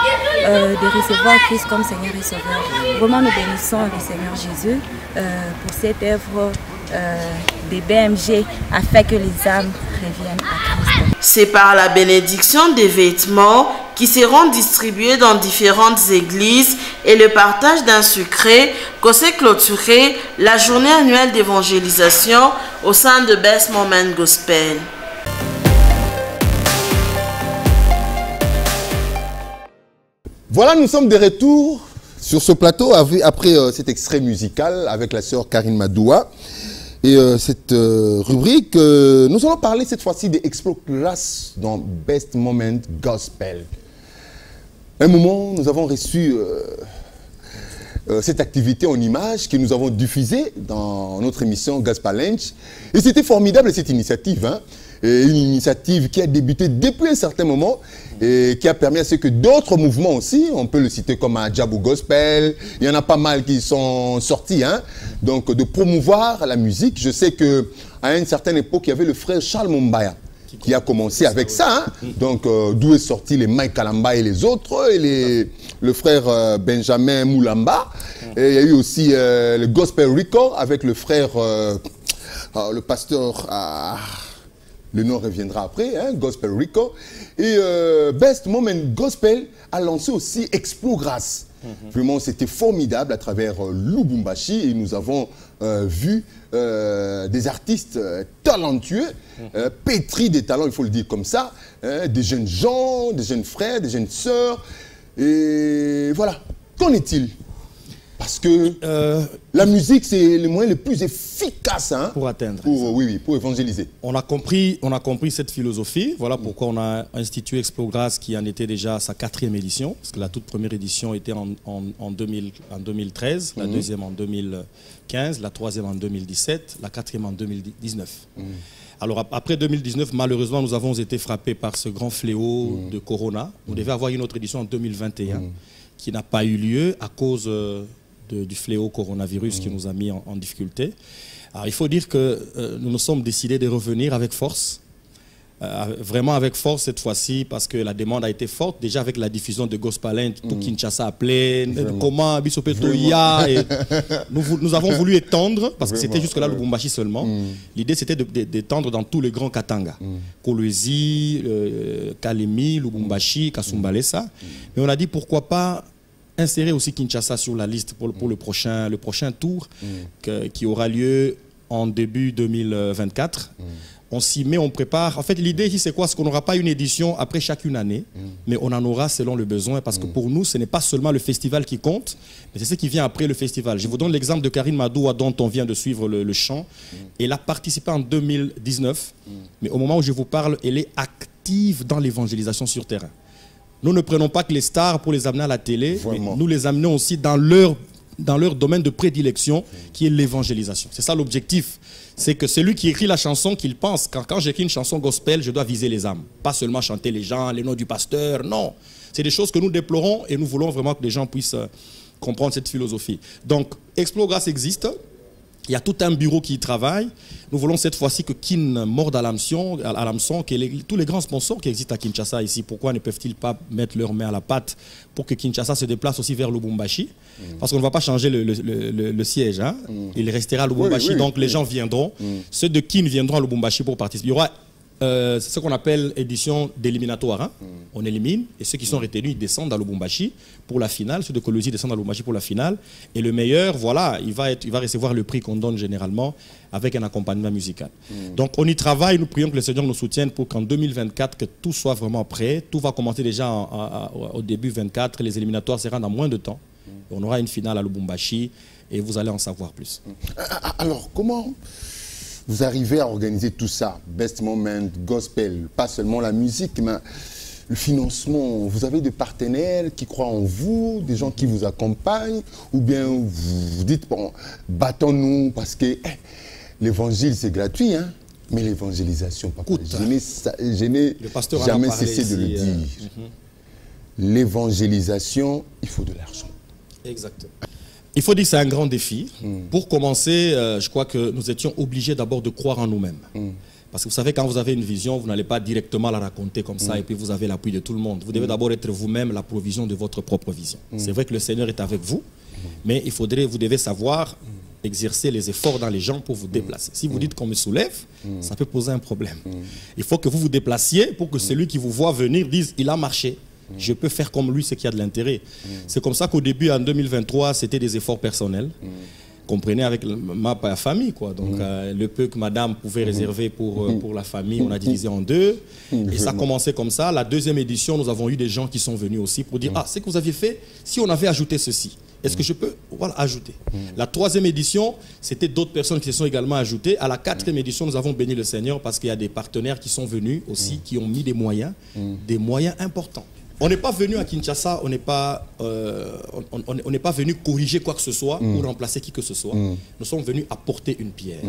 de recevoir Christ comme Seigneur et Sauveur. Vraiment nous bénissons le Seigneur Jésus pour cette œuvre des BMG afin que les âmes reviennent à Christ. C'est par la bénédiction des vêtements qui seront distribués dans différentes églises et le partage d'un sucré que s'est clôturée la journée annuelle d'évangélisation au sein de Best Moment Gospel. Voilà, nous sommes de retour sur ce plateau après cet extrait musical avec la sœur Karine Madoua. Et cette rubrique, nous allons parler cette fois-ci des Explo Class dans Best Moment Gospel. Un moment, nous avons reçu cette activité en images que nous avons diffusée dans notre émission Gospel Lunch. Et c'était formidable cette initiative, hein? Et une initiative qui a débuté depuis un certain moment et qui a permis à ce que d'autres mouvements aussi, on peut le citer comme un Djabou Gospel, il y en a pas mal qui sont sortis, hein? Donc de promouvoir la musique. Je sais qu'à une certaine époque, il y avait le frère Charles Mumbaya qui a commencé avec ça, hein? Donc d'où est sorti les Mike Kalamba et les autres, et le frère Benjamin Moulamba. Et il y a eu aussi le Gospel Record avec le frère, le pasteur... le nom reviendra après, hein, Gospel Rico. Et Best Moment Gospel a lancé aussi Explo Grâce. Vraiment, c'était formidable à travers Lubumbashi. Et nous avons vu des artistes talentueux, pétris des talents, il faut le dire comme ça. Des jeunes gens, des jeunes frères, des jeunes sœurs. Et voilà. Qu'en est-il? Parce que la musique, c'est le moyen le plus efficace hein, pour atteindre. Pour évangéliser. On a compris cette philosophie. Voilà pourquoi on a institué Explogras qui en était déjà à sa 4e édition. Parce que la toute première édition était en 2013, la deuxième en 2015, la troisième en 2017, la 4e en 2019. Alors après 2019, malheureusement, nous avons été frappés par ce grand fléau de Corona. On devait avoir une autre édition en 2021 qui n'a pas eu lieu à cause du fléau coronavirus qui nous a mis en difficulté. Alors il faut dire que nous nous sommes décidés de revenir avec force. Vraiment avec force cette fois-ci parce que la demande a été forte déjà avec la diffusion de Gospel tout Kinshasa appelé comment Bisope Toya et nous avons voulu étendre parce que c'était jusque là Lubumbashi seulement. L'idée c'était d'étendre dans tous les grands Katanga, Kolwezi, Kalemi, Lubumbashi, Kasumbalesa. Mais on a dit pourquoi pas insérer aussi Kinshasa sur la liste pour le prochain tour qui aura lieu en début 2024. On s'y met, on prépare. En fait, l'idée ici, c'est quoi? C'est qu'on n'aura pas une édition après chacune année, mais on en aura selon le besoin. Parce que pour nous, ce n'est pas seulement le festival qui compte, mais c'est ce qui vient après le festival. Je vous donne l'exemple de Karine Madoua, dont on vient de suivre le chant. Elle a participé en 2019, mais au moment où je vous parle, elle est active dans l'évangélisation sur terrain. Nous ne prenons pas que les stars pour les amener à la télé, mais nous les amenons aussi dans leur domaine de prédilection, qui est l'évangélisation. C'est ça l'objectif. C'est que celui qui écrit la chanson, qu'il pense, quand j'écris une chanson gospel, je dois viser les âmes. Pas seulement chanter les gens, les noms du pasteur, non. C'est des choses que nous déplorons et nous voulons vraiment que les gens puissent comprendre cette philosophie. Donc, Explogras existe. Il y a tout un bureau qui y travaille. Nous voulons cette fois-ci que Kin morde à l'hameçon, que tous les grands sponsors qui existent à Kinshasa ici, pourquoi ne peuvent-ils pas mettre leur main à la pâte pour que Kinshasa se déplace aussi vers Lubumbashi? Parce qu'on ne va pas changer le siège. Hein? Il restera à Lubumbashi, donc les gens viendront. Ceux de Kin viendront à Lubumbashi pour participer. Il y aura c'est ce qu'on appelle édition d'éliminatoire. Hein? On élimine et ceux qui sont retenus ils descendent à Lubumbashi pour la finale. Ceux de Kolwezi descendent à Lubumbashi pour la finale. Et le meilleur, voilà, il va recevoir le prix qu'on donne généralement avec un accompagnement musical. Donc on y travaille. Nous prions que le Seigneur nous soutienne pour qu'en 2024 que tout soit vraiment prêt. Tout va commencer déjà au début 24. Les éliminatoires seront dans moins de temps. On aura une finale à Lubumbashi et vous allez en savoir plus. Alors comment vous arrivez à organiser tout ça, Best Moment, Gospel, pas seulement la musique, mais le financement? Vous avez des partenaires qui croient en vous, des gens qui vous accompagnent, ou bien vous dites, bon, battons-nous parce que l'évangile c'est gratuit, hein, mais l'évangélisation, papa, je n'ai jamais cessé de le dire. L'évangélisation, il faut de l'argent. Exactement. Il faut dire que c'est un grand défi. Pour commencer, je crois que nous étions obligés d'abord de croire en nous-mêmes. Parce que vous savez, quand vous avez une vision, vous n'allez pas directement la raconter comme ça et puis vous avez l'appui de tout le monde. Vous devez d'abord être vous-même la provision de votre propre vision. C'est vrai que le Seigneur est avec vous, mais vous devez savoir exercer les efforts dans les gens pour vous déplacer. Si vous dites qu'on me soulève, ça peut poser un problème. Il faut que vous vous déplaciez pour que celui qui vous voit venir dise « il a marché ». Je peux faire comme lui ce qui a de l'intérêt. C'est comme ça qu'au début, en 2023, c'était des efforts personnels. Comprenez, avec ma famille, quoi. Donc, le peu que madame pouvait réserver pour la famille, on a divisé en deux. Et ça a commencé comme ça. La deuxième édition, nous avons eu des gens qui sont venus aussi pour dire « Ah, c'est que vous aviez fait, si on avait ajouté ceci, est-ce que je peux ajouter ?» La troisième édition, c'était d'autres personnes qui se sont également ajoutées. À la quatrième édition, nous avons béni le Seigneur parce qu'il y a des partenaires qui sont venus aussi, qui ont mis des moyens importants. On n'est pas venu à Kinshasa, on n'est pas venu corriger quoi que ce soit ou remplacer qui que ce soit. Nous sommes venus apporter une pierre.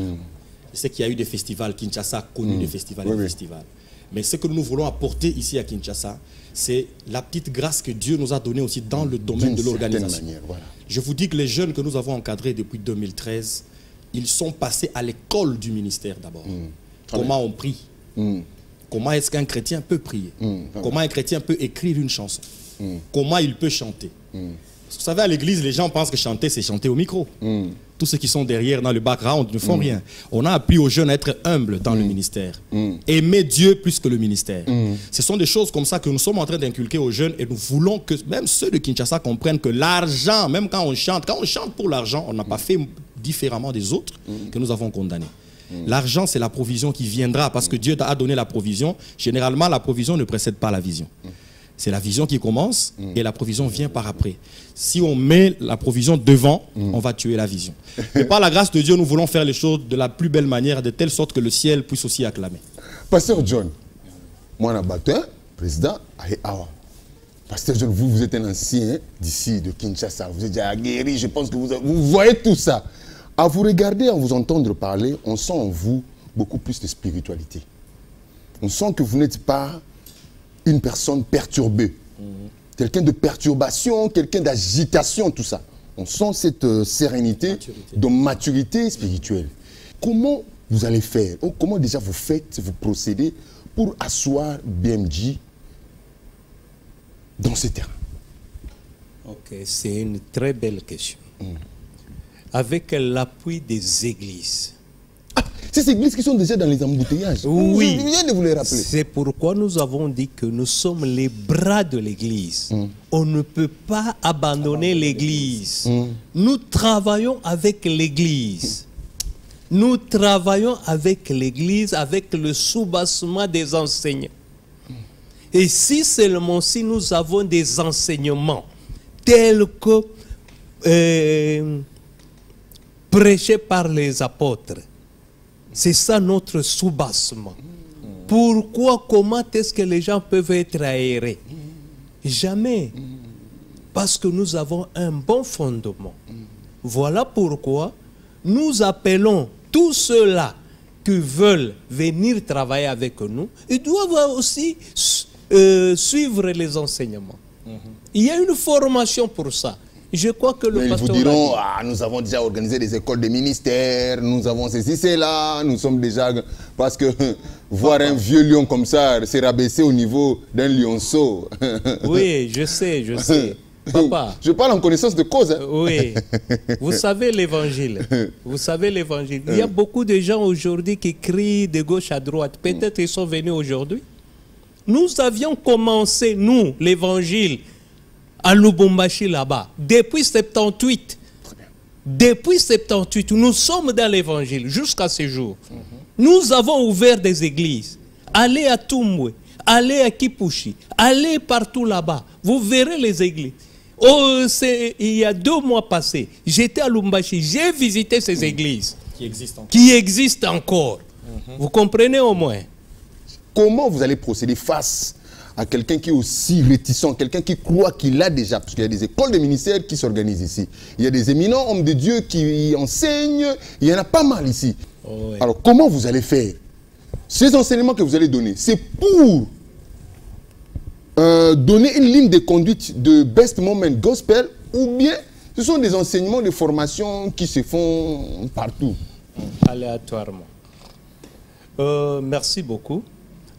Je sais qu'il y a eu des festivals, Kinshasa a connu des festivals et des festivals. Mais ce que nous voulons apporter ici à Kinshasa, c'est la petite grâce que Dieu nous a donnée aussi dans le domaine de l'organisation. Voilà. Je vous dis que les jeunes que nous avons encadrés depuis 2013, ils sont passés à l'école du ministère d'abord. Comment on prie? Comment est-ce qu'un chrétien peut prier? Comment un chrétien peut écrire une chanson? Comment il peut chanter? Parce que vous savez, à l'église, les gens pensent que chanter, c'est chanter au micro. Tous ceux qui sont derrière, dans le background, ne font rien. On a appris aux jeunes à être humbles dans le ministère. Aimer Dieu plus que le ministère. Ce sont des choses comme ça que nous sommes en train d'inculquer aux jeunes et nous voulons que même ceux de Kinshasa comprennent que l'argent, même quand on chante pour l'argent, on n'a pas fait différemment des autres que nous avons condamnés. L'argent, c'est la provision qui viendra parce que Dieu a donné la provision. Généralement, la provision ne précède pas la vision. C'est la vision qui commence et la provision vient par après. Si on met la provision devant, on va tuer la vision. Et par la grâce de Dieu, nous voulons faire les choses de la plus belle manière, de telle sorte que le ciel puisse aussi acclamer. Pasteur John, moi, je suis président Awa. Pasteur John, vous êtes un ancien d'ici, de Kinshasa. Vous êtes déjà guéri, je pense que vous voyez tout ça. À vous regarder, à vous entendre parler, on sent en vous beaucoup plus de spiritualité. On sent que vous n'êtes pas une personne perturbée. Quelqu'un de perturbation, quelqu'un d'agitation, tout ça. On sent cette sérénité, de maturité spirituelle. Comment vous allez faire? Comment déjà vous faites, vous procédez pour asseoir BMJ dans ce terrain? Ok, c'est une très belle question. Avec l'appui des églises. Ah, ces églises qui sont déjà dans les embouteillages. Oui. Je viens de vous les rappeler. C'est pourquoi nous avons dit que nous sommes les bras de l'église. On ne peut pas abandonner l'église. Nous travaillons avec l'église. Nous travaillons avec l'église, avec le soubassement des enseignants. Et si seulement si nous avons des enseignements tels que prêchés par les apôtres, c'est ça notre soubassement. Pourquoi, comment est-ce que les gens peuvent être aérés? Jamais. Parce que nous avons un bon fondement. Voilà pourquoi nous appelons tous ceux-là qui veulent venir travailler avec nous, ils doivent aussi suivre les enseignements. Il y a une formation pour ça. Je crois que le pasteur... Ils vous diront, ah, nous avons déjà organisé des écoles de ministères, nous avons ceci, cela, nous sommes déjà... Parce que voir un vieux lion comme ça, c'est rabaisser au niveau d'un lionceau. Oui, je sais, je sais. Papa. Je parle en connaissance de cause. Hein. Oui. Vous savez l'évangile. Vous savez l'évangile. Il y a beaucoup de gens aujourd'hui qui crient de gauche à droite. Peut-être ils sont venus aujourd'hui. Nous avions commencé, nous, l'évangile, à Lubumbashi là-bas, depuis 78. Depuis 78, nous sommes dans l'évangile jusqu'à ce jour. Nous avons ouvert des églises. Allez à Tumbwe, allez à Kipushi, allez partout là-bas. Vous verrez les églises. Oh, il y a 2 mois passés, j'étais à Lubumbashi, j'ai visité ces églises qui existent encore. Vous comprenez au moins? Comment vous allez procéder face à quelqu'un qui est aussi réticent, quelqu'un qui croit qu'il a déjà, parce qu'il y a des écoles de ministères qui s'organisent ici. Il y a des éminents hommes de Dieu qui enseignent, il y en a pas mal ici. Oh, oui. Alors comment vous allez faire? Ces enseignements que vous allez donner, c'est pour donner une ligne de conduite de Best Moment Gospel, ou bien ce sont des enseignements de formation qui se font partout? Aléatoirement. Merci beaucoup.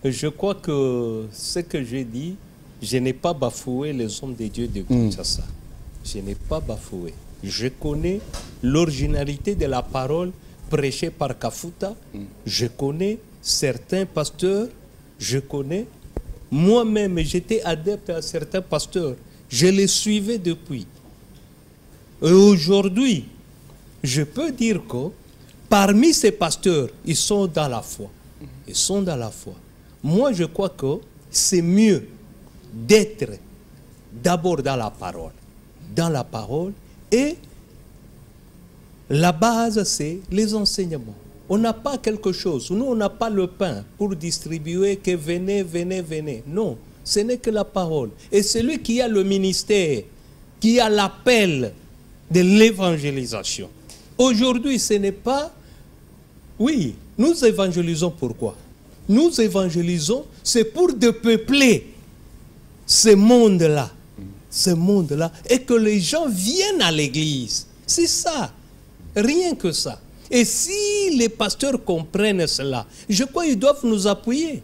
Je crois que ce que j'ai dit, je n'ai pas bafoué les hommes de Dieu de Kinshasa. Je n'ai pas bafoué. Je connais l'originalité de la parole prêchée par Kafuta. Je connais certains pasteurs. Je connais. Moi-même, j'étais adepte à certains pasteurs. Je les suivais depuis. Et aujourd'hui, je peux dire que parmi ces pasteurs, ils sont dans la foi. Ils sont dans la foi. Moi, je crois que c'est mieux d'être d'abord dans la parole. Dans la parole. Et la base, c'est les enseignements. On n'a pas quelque chose. Nous, on n'a pas le pain pour distribuer que venez, venez, venez. Non, ce n'est que la parole. Et celui qui a le ministère, qui a l'appel de l'évangélisation. Aujourd'hui, ce n'est pas... Oui, nous évangélisons pourquoi? Nous évangélisons, c'est pour peupler ce monde-là. Ce monde-là. Et que les gens viennent à l'église. C'est ça. Rien que ça. Et si les pasteurs comprennent cela, je crois qu'ils doivent nous appuyer.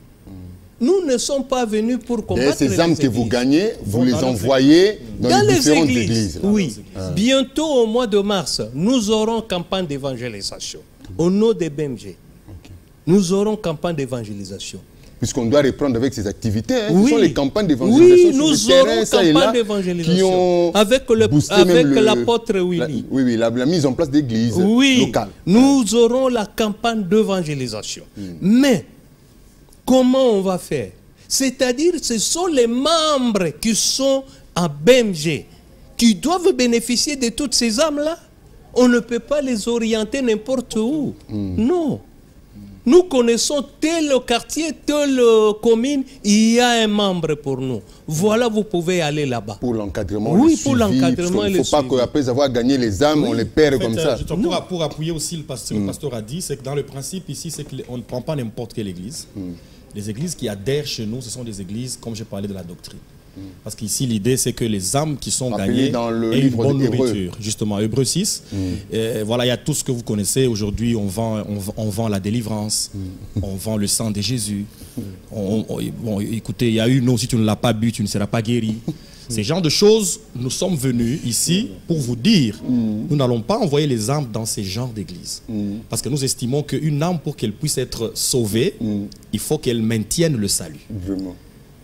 Nous ne sommes pas venus pour combattre ces âmes que vous gagnez, vous les envoyez dans les différentes églises. Oui. Bientôt, au mois de mars, nous aurons campagne d'évangélisation. Au nom de BMG. Nous aurons campagne d'évangélisation. Puisqu'on doit reprendre avec ces activités. Hein. Oui. Ce sont les campagnes d'évangélisation. Oui, nous aurons campagne d'évangélisation. Avec l'apôtre Willy. Oui, la mise en place d'églises locales. Nous aurons la campagne d'évangélisation. Mais, comment on va faire? C'est-à-dire, ce sont les membres qui sont en BMG qui doivent bénéficier de toutes ces âmes-là. On ne peut pas les orienter n'importe où. Non. Nous connaissons tel quartier, telle commune, il y a un membre pour nous. Voilà, vous pouvez aller là-bas. Pour l'encadrement, oui, pour l'encadrement. Il ne faut pas qu'après avoir gagné les âmes, on les perd comme ça. Pour appuyer aussi le pasteur a dit, c'est que dans le principe ici, c'est qu'on ne prend pas n'importe quelle église. Les églises qui adhèrent chez nous, ce sont des églises, comme j'ai parlé de la doctrine. Parce qu'ici, l'idée, c'est que les âmes qui sont gagnées dans le aient une livre bonne d'Hébreux. nourriture. Justement, Hébreux 6. Voilà, il y a tout ce que vous connaissez. Aujourd'hui, on vend la délivrance. On vend le sang de Jésus. Bon, écoutez, il y a une eau, si tu ne l'as pas bu, tu ne seras pas guéri. Ces genres de choses, nous sommes venus ici pour vous dire, nous n'allons pas envoyer les âmes dans ces genres d'églises. Parce que nous estimons qu'une âme, pour qu'elle puisse être sauvée, il faut qu'elle maintienne le salut. Vraiment.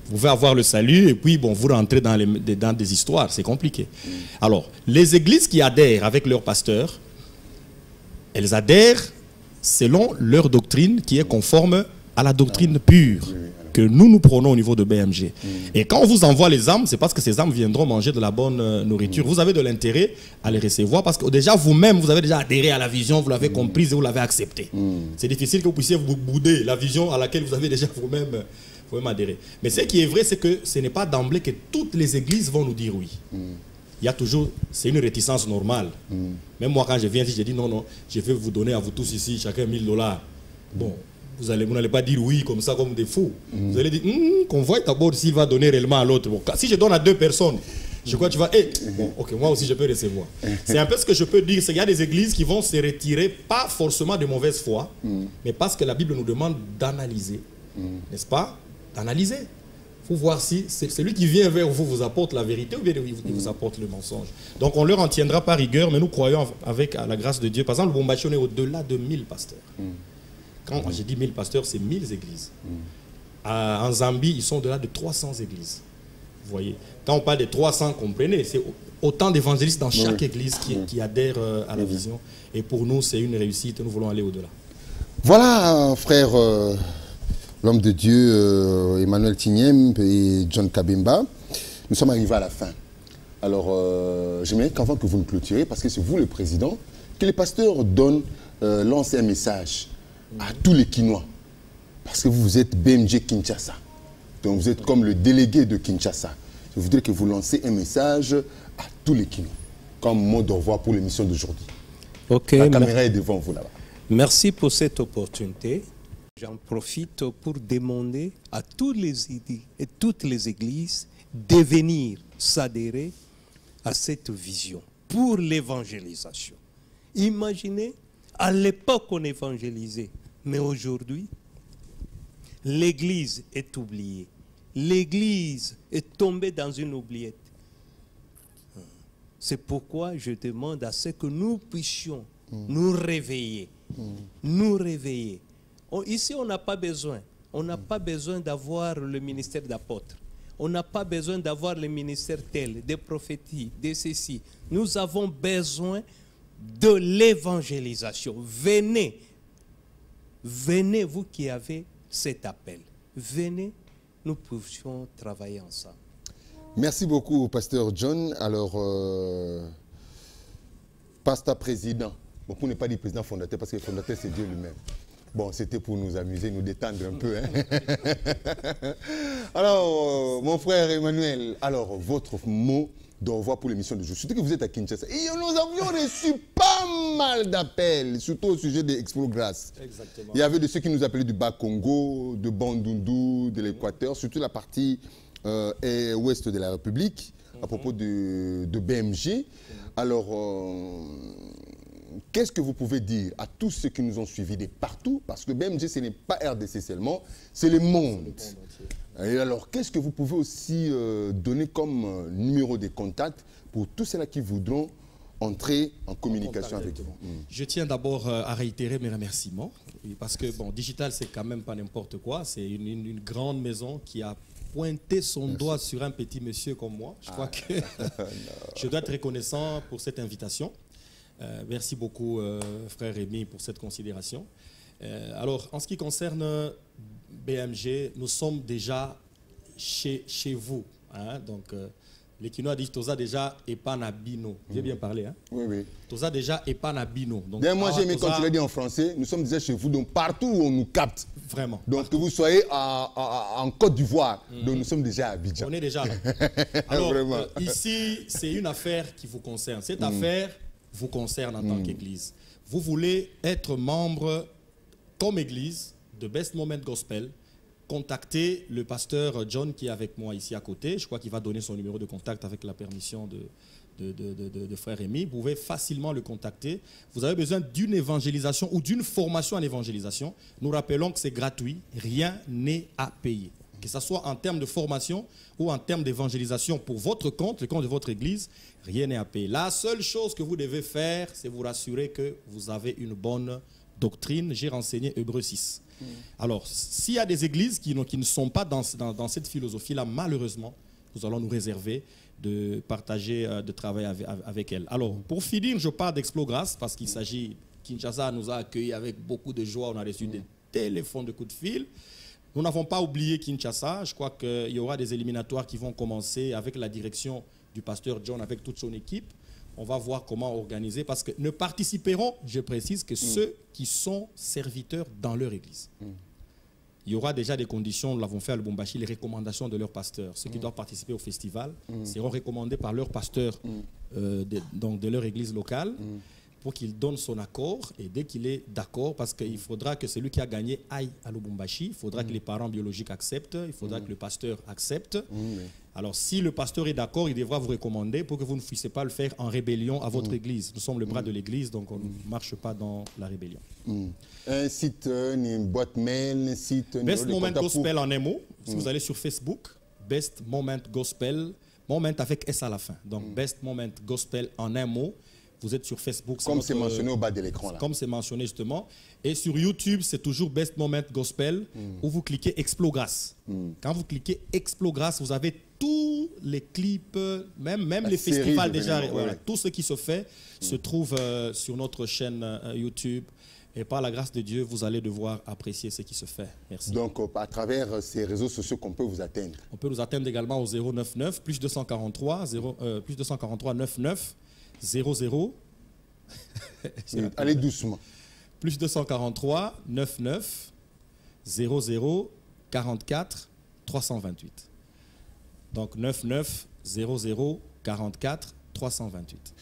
Vous pouvez avoir le salut et puis bon, vous rentrez dans des histoires, c'est compliqué. Alors, les églises qui adhèrent avec leurs pasteurs, elles adhèrent selon leur doctrine qui est conforme à la doctrine pure que nous prenons au niveau de BMG. Et quand on vous envoie les âmes, c'est parce que ces âmes viendront manger de la bonne nourriture. Vous avez de l'intérêt à les recevoir parce que déjà vous-même, vous avez déjà adhéré à la vision, vous l'avez comprise et vous l'avez acceptée. C'est difficile que vous puissiez vous bouder la vision à laquelle vous avez déjà vous-même adhérer. Mais ce qui est vrai, c'est que ce n'est pas d'emblée que toutes les églises vont nous dire oui. Il y a toujours, c'est une réticence normale. Même moi, quand je viens ici, je dis non, je vais vous donner à vous tous ici, chacun $1000. Bon, vous n'allez pas dire oui comme ça, comme des fous. Vous allez dire, qu'on voit d'abord s'il va donner réellement à l'autre. Bon, si je donne à 2 personnes, je crois que tu vas, bon, ok, moi aussi je peux recevoir. C'est un peu ce que je peux dire, c'est qu'il y a des églises qui vont se retirer, pas forcément de mauvaise foi, mais parce que la Bible nous demande d'analyser, n'est-ce pas? D'analyser. Il faut voir si celui qui vient vers vous vous apporte la vérité ou bien il vous apporte le mensonge. Donc on leur en tiendra par rigueur, mais nous croyons avec la grâce de Dieu. Par exemple, le Bombachi, on est au-delà de 1000 pasteurs. Quand j'ai dit 1000 pasteurs, c'est 1000 églises. En Zambie, ils sont au-delà de 300 églises. Vous voyez. Quand on parle de 300, comprenez, c'est autant d'évangélistes dans chaque église qui adhèrent à la vision. Et pour nous, c'est une réussite. Nous voulons aller au-delà. Voilà, frère... l'homme de Dieu, Emmanuel Tignem et John Kabemba, nous sommes arrivés à la fin. Alors, j'aimerais qu'avant que vous nous clôturez, parce que c'est vous le président, que les pasteurs lancent un message à tous les Kinois. Parce que vous êtes BMG Kinshasa. Donc, vous êtes comme le délégué de Kinshasa. Je voudrais que vous lancez un message à tous les Kinois, comme mot de revoir pour l'émission d'aujourd'hui. Ok. La caméra est devant vous là-bas. Merci pour cette opportunité. J'en profite pour demander à tous les églises et toutes les églises de venir s'adhérer à cette vision pour l'évangélisation. Imaginez, à l'époque on évangélisait, mais aujourd'hui, l'Église est oubliée. L'Église est tombée dans une oubliette. C'est pourquoi je demande à ce que nous puissions nous réveiller. Nous réveiller. Ici, on n'a pas besoin. On n'a pas besoin d'avoir le ministère d'apôtre. On n'a pas besoin d'avoir le ministère tel, des prophéties, de ceci. Nous avons besoin de l'évangélisation. Venez. Venez, vous qui avez cet appel. Venez, nous pouvons travailler ensemble. Merci beaucoup, pasteur John. Alors, pasteur président. Bon, pour ne pas dire président fondateur, parce que le fondateur, c'est Dieu lui-même. Bon, c'était pour nous amuser, nous détendre un peu. Hein. Alors, mon frère Emmanuel, alors, votre mot de revoir pour l'émission de jour. Surtout que vous êtes à Kinshasa. Et nous avions reçu pas mal d'appels, surtout au sujet des Expo Grâce. Exactement. Il y avait de ceux qui nous appelaient du Bas-Congo, de Bandundu, de l'Équateur, surtout la partie ouest de la République, à propos de BMG. Alors, qu'est-ce que vous pouvez dire à tous ceux qui nous ont suivis de partout? Parce que BMG, ce n'est pas RDC seulement, c'est le monde. Et alors, qu'est-ce que vous pouvez aussi donner comme numéro de contact pour tous ceux-là qui voudront entrer en communication avec vous? Je tiens d'abord à réitérer mes remerciements. Parce que, bon, Digital, c'est quand même pas n'importe quoi. C'est une grande maison qui a pointé son doigt sur un petit monsieur comme moi. Je crois que je dois être reconnaissant pour cette invitation. Merci beaucoup, frère Rémi, pour cette considération. Alors, en ce qui concerne BMG, nous sommes déjà chez vous. Hein, donc, les Kinois disent Toza déjà Epanabino. J'ai bien parlé. Hein? Oui, oui. Toza déjà Epanabino. D'ailleurs, moi, j'ai aimé quand tu l'as dit en français. Nous sommes déjà chez vous, donc partout où on nous capte. Vraiment. Donc, partout. Que vous soyez en Côte d'Ivoire, donc nous sommes déjà à Abidjan. On est déjà là. Alors, ici, c'est une affaire qui vous concerne. Cette affaire vous concerne en tant qu'Église. Vous voulez être membre, comme Église, de Best Moment Gospel. Contactez le pasteur John qui est avec moi ici à côté. Je crois qu'il va donner son numéro de contact avec la permission de frère Rémi. Vous pouvez facilement le contacter. Vous avez besoin d'une évangélisation ou d'une formation en évangélisation. Nous rappelons que c'est gratuit. Rien n'est à payer. Que ce soit en termes de formation ou en termes d'évangélisation pour votre compte, le compte de votre église, rien n'est à payer. La seule chose que vous devez faire, c'est vous rassurer que vous avez une bonne doctrine. J'ai renseigné Hébreux 6. Alors, s'il y a des églises qui ne sont pas dans cette philosophie-là, malheureusement, nous allons nous réserver de partager, de travailler avec elles. Alors, pour finir, je parle d'Explo-Grâce parce qu'il s'agit, Kinshasa nous a accueillis avec beaucoup de joie, on a reçu des téléphones de coups de fil. Nous n'avons pas oublié Kinshasa, je crois qu'il y aura des éliminatoires qui vont commencer avec la direction du pasteur John, avec toute son équipe. On va voir comment organiser parce que ne participeront, je précise, que ceux qui sont serviteurs dans leur église. Il y aura déjà des conditions, nous l'avons fait à Lubumbashi, les recommandations de leur pasteur. Ceux qui doivent participer au festival seront recommandés par leur pasteur donc de leur église locale pour qu'il donne son accord. Et dès qu'il est d'accord, parce qu'il faudra que celui qui a gagné aille à Lubumbashi, il faudra que les parents biologiques acceptent, il faudra que le pasteur accepte. Alors si le pasteur est d'accord, il devra vous recommander pour que vous ne puissiez pas le faire en rébellion à votre église. Nous sommes le bras de l'église, donc on ne marche pas dans la rébellion. Un site, une boîte mail, un site... Best Moment Gospel en un mot. Si vous allez sur Facebook, Best Moment Gospel, Moment avec S à la fin. Donc Best Moment Gospel en un mot. Vous êtes sur Facebook. Comme c'est mentionné au bas de l'écran. Comme c'est mentionné justement. Et sur YouTube, c'est toujours Best Moment Gospel où vous cliquez Explo-Grâce. Quand vous cliquez Explo-Grâce, vous avez tous les clips, même les festivals déjà. Voilà, tout ce qui se fait se trouve sur notre chaîne YouTube. Et par la grâce de Dieu, vous allez devoir apprécier ce qui se fait. Merci. Donc, à travers ces réseaux sociaux qu'on peut vous atteindre. On peut nous atteindre également au 099 plus 243 99 00. Allez doucement. Plus 243 99 00 44 328. Donc 99 00 44 328.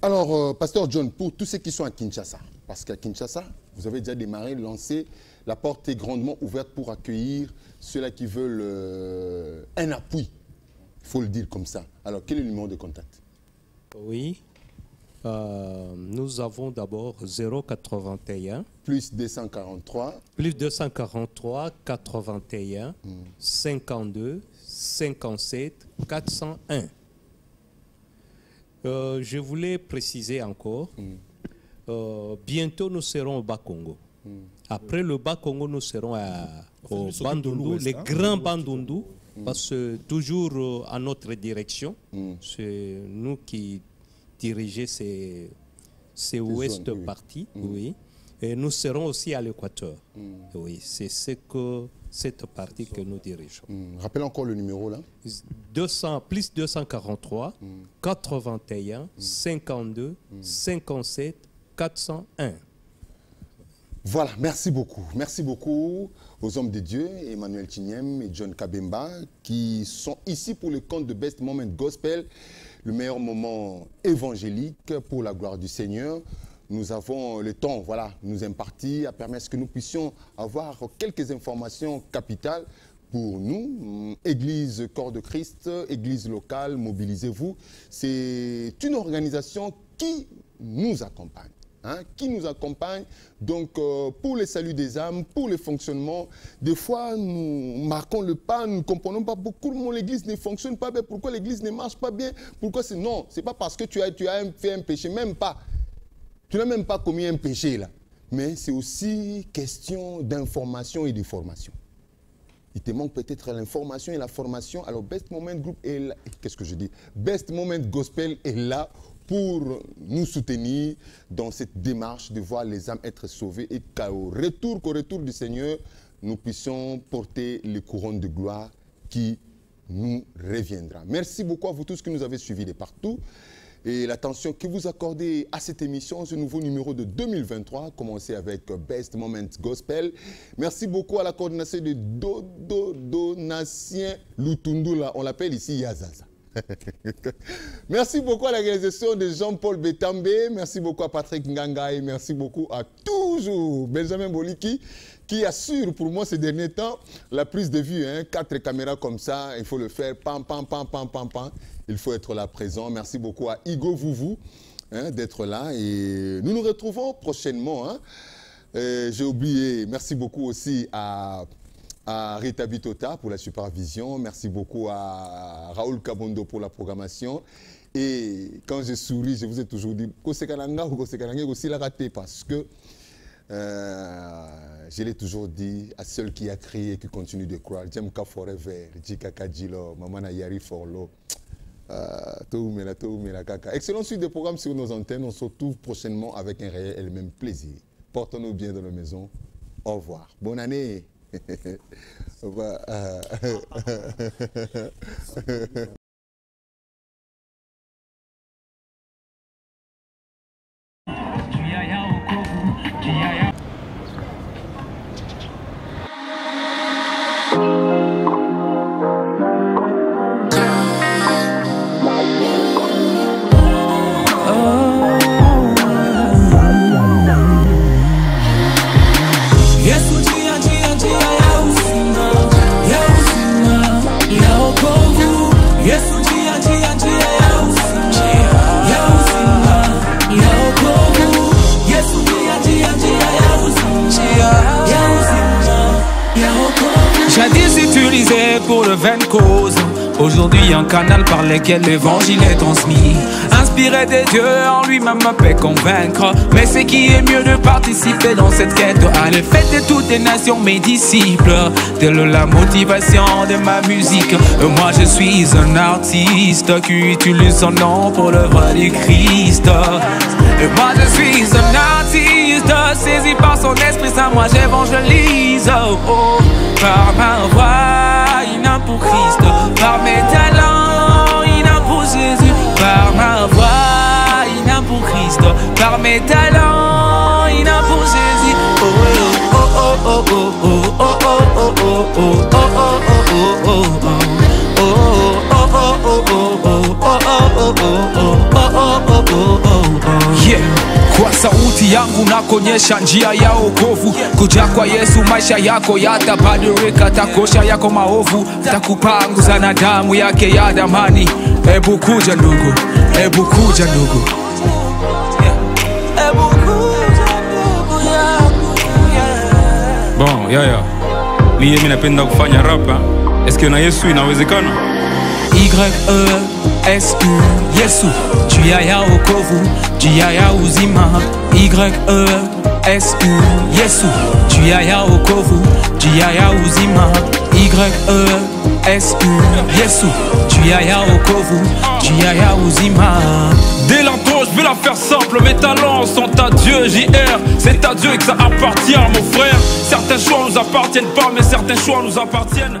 Alors, pasteur John, pour tous ceux qui sont à Kinshasa, parce qu'à Kinshasa, vous avez déjà démarré, lancé, la porte est grandement ouverte pour accueillir ceux-là qui veulent un appui. Il faut le dire comme ça. Alors, quel est le numéro de contact? Oui. Nous avons d'abord 081 plus 243 81 52 57 401. Je voulais préciser encore, bientôt nous serons au Bas-Congo. Après le Bas-Congo, nous serons au Bandundu, les grands Bandundu, parce que toujours à notre direction, c'est nous qui diriger ces ouest parties, oui. Et nous serons aussi à l'Équateur. Oui, c'est cette partie que nous dirigeons. Rappelez encore le numéro là. Plus 243 81 52 57 401. Voilà, merci beaucoup. Merci beaucoup aux hommes de Dieu, Emmanuel Chigniem et John Kabemba, qui sont ici pour le compte de Best Moment Gospel, le meilleur moment évangélique pour la gloire du Seigneur. Nous avons le temps, voilà, nous imparti à permettre que nous puissions avoir quelques informations capitales pour nous. Église Corps de Christ, Église locale, mobilisez-vous. C'est une organisation qui nous accompagne. Qui nous accompagne, donc pour le salut des âmes, pour le fonctionnement. Des fois, nous marquons le pas, nous ne comprenons pas pourquoi l'église ne fonctionne pas bien, pourquoi l'église ne marche pas bien, pourquoi c'est... Non, c'est pas parce que tu as fait un péché, même pas. Tu n'as même pas commis un péché là. Mais c'est aussi question d'information et de formation. Il te manque peut-être l'information et la formation. Alors Best Moment Group est là. Qu'est-ce que je dis? Best Moment Gospel est là pour nous soutenir dans cette démarche de voir les âmes être sauvées et qu'au retour du Seigneur, nous puissions porter les couronnes de gloire qui nous reviendra. Merci beaucoup à vous tous qui nous avez suivis de partout et l'attention que vous accordez à cette émission, ce nouveau numéro de 2023, commencé avec Best Moment Gospel. Merci beaucoup à la coordination de Donatien Lutundula, on l'appelle ici Yazaza. Merci beaucoup à la réalisation de Jean-Paul Betambe, merci beaucoup à Patrick Nganga et merci beaucoup à toujours Benjamin Boliki qui assure pour moi ces derniers temps la prise de vue. 4 caméras comme ça, il faut le faire, pam, pam, pam, pam, pam, pam. Il faut être là présent. Merci beaucoup à Igo Vouvou d'être là et nous nous retrouvons prochainement. J'ai oublié, merci beaucoup aussi à Rita Bitota pour la supervision. Merci beaucoup à Raoul Kabondo pour la programmation. Et quand je souris, je vous ai toujours dit Kosekalanga ou Kosekalanga aussi la raté parce que je l'ai toujours dit à ceux qui a crié et qui continuent de croire. Jemka Forever, Jikaka Jilo, Mamana Yari Forlo. Excellente suite de programmes sur nos antennes. On se retrouve prochainement avec un réel et le même plaisir. Portons-nous bien dans nos maisons. Au revoir. Bonne année. Au revoir. Jadis utilisé pour de vaines causes, aujourd'hui un canal par lequel l'évangile est transmis. Inspiré des dieux, en lui-même peut convaincre. Mais c'est qui est mieux de participer dans cette quête. Allez, faites de toutes les nations mes disciples. Telle la motivation de ma musique. Moi je suis un artiste qui utilise son nom pour l'œuvre du Christ. Et moi je suis un artiste saisi par son esprit saint, moi j'évangélise. Par ma voix, il n'a pour Christ. Par mes talents, il n'a pour Jésus. Par ma voix, il n'a pour Christ. Par mes talents, il n'a pour Jésus. Oh oh oh oh oh oh oh oh oh oh oh oh kwa sauti yangu nakonyesha njia ya wokovu. Kuja kwa Yesu maisha yako yatabadilika, takosha yako maovu, takupanguza na damu yake ya damani. Ebu kuja ndugu, ebu kuja ndugu, ebu kuja ndugu yangu. Bon, yaya, mimi napenda kufanya rapa. Eske na Yesu inawezekana? Y-E-S-U, Yesu, njia ya wokovu, njia ya uzima. Y-E-S-U, Yesu, njia ya wokovu, njia ya uzima. Y-E-S-U, Yesu, njia ya wokovu, njia ya uzima. Dès l'intro, je vais la faire simple, mes talents sont à Dieu, JR, c'est à Dieu que ça appartient mon frère. Certains choix nous appartiennent pas, mais certains choix nous appartiennent.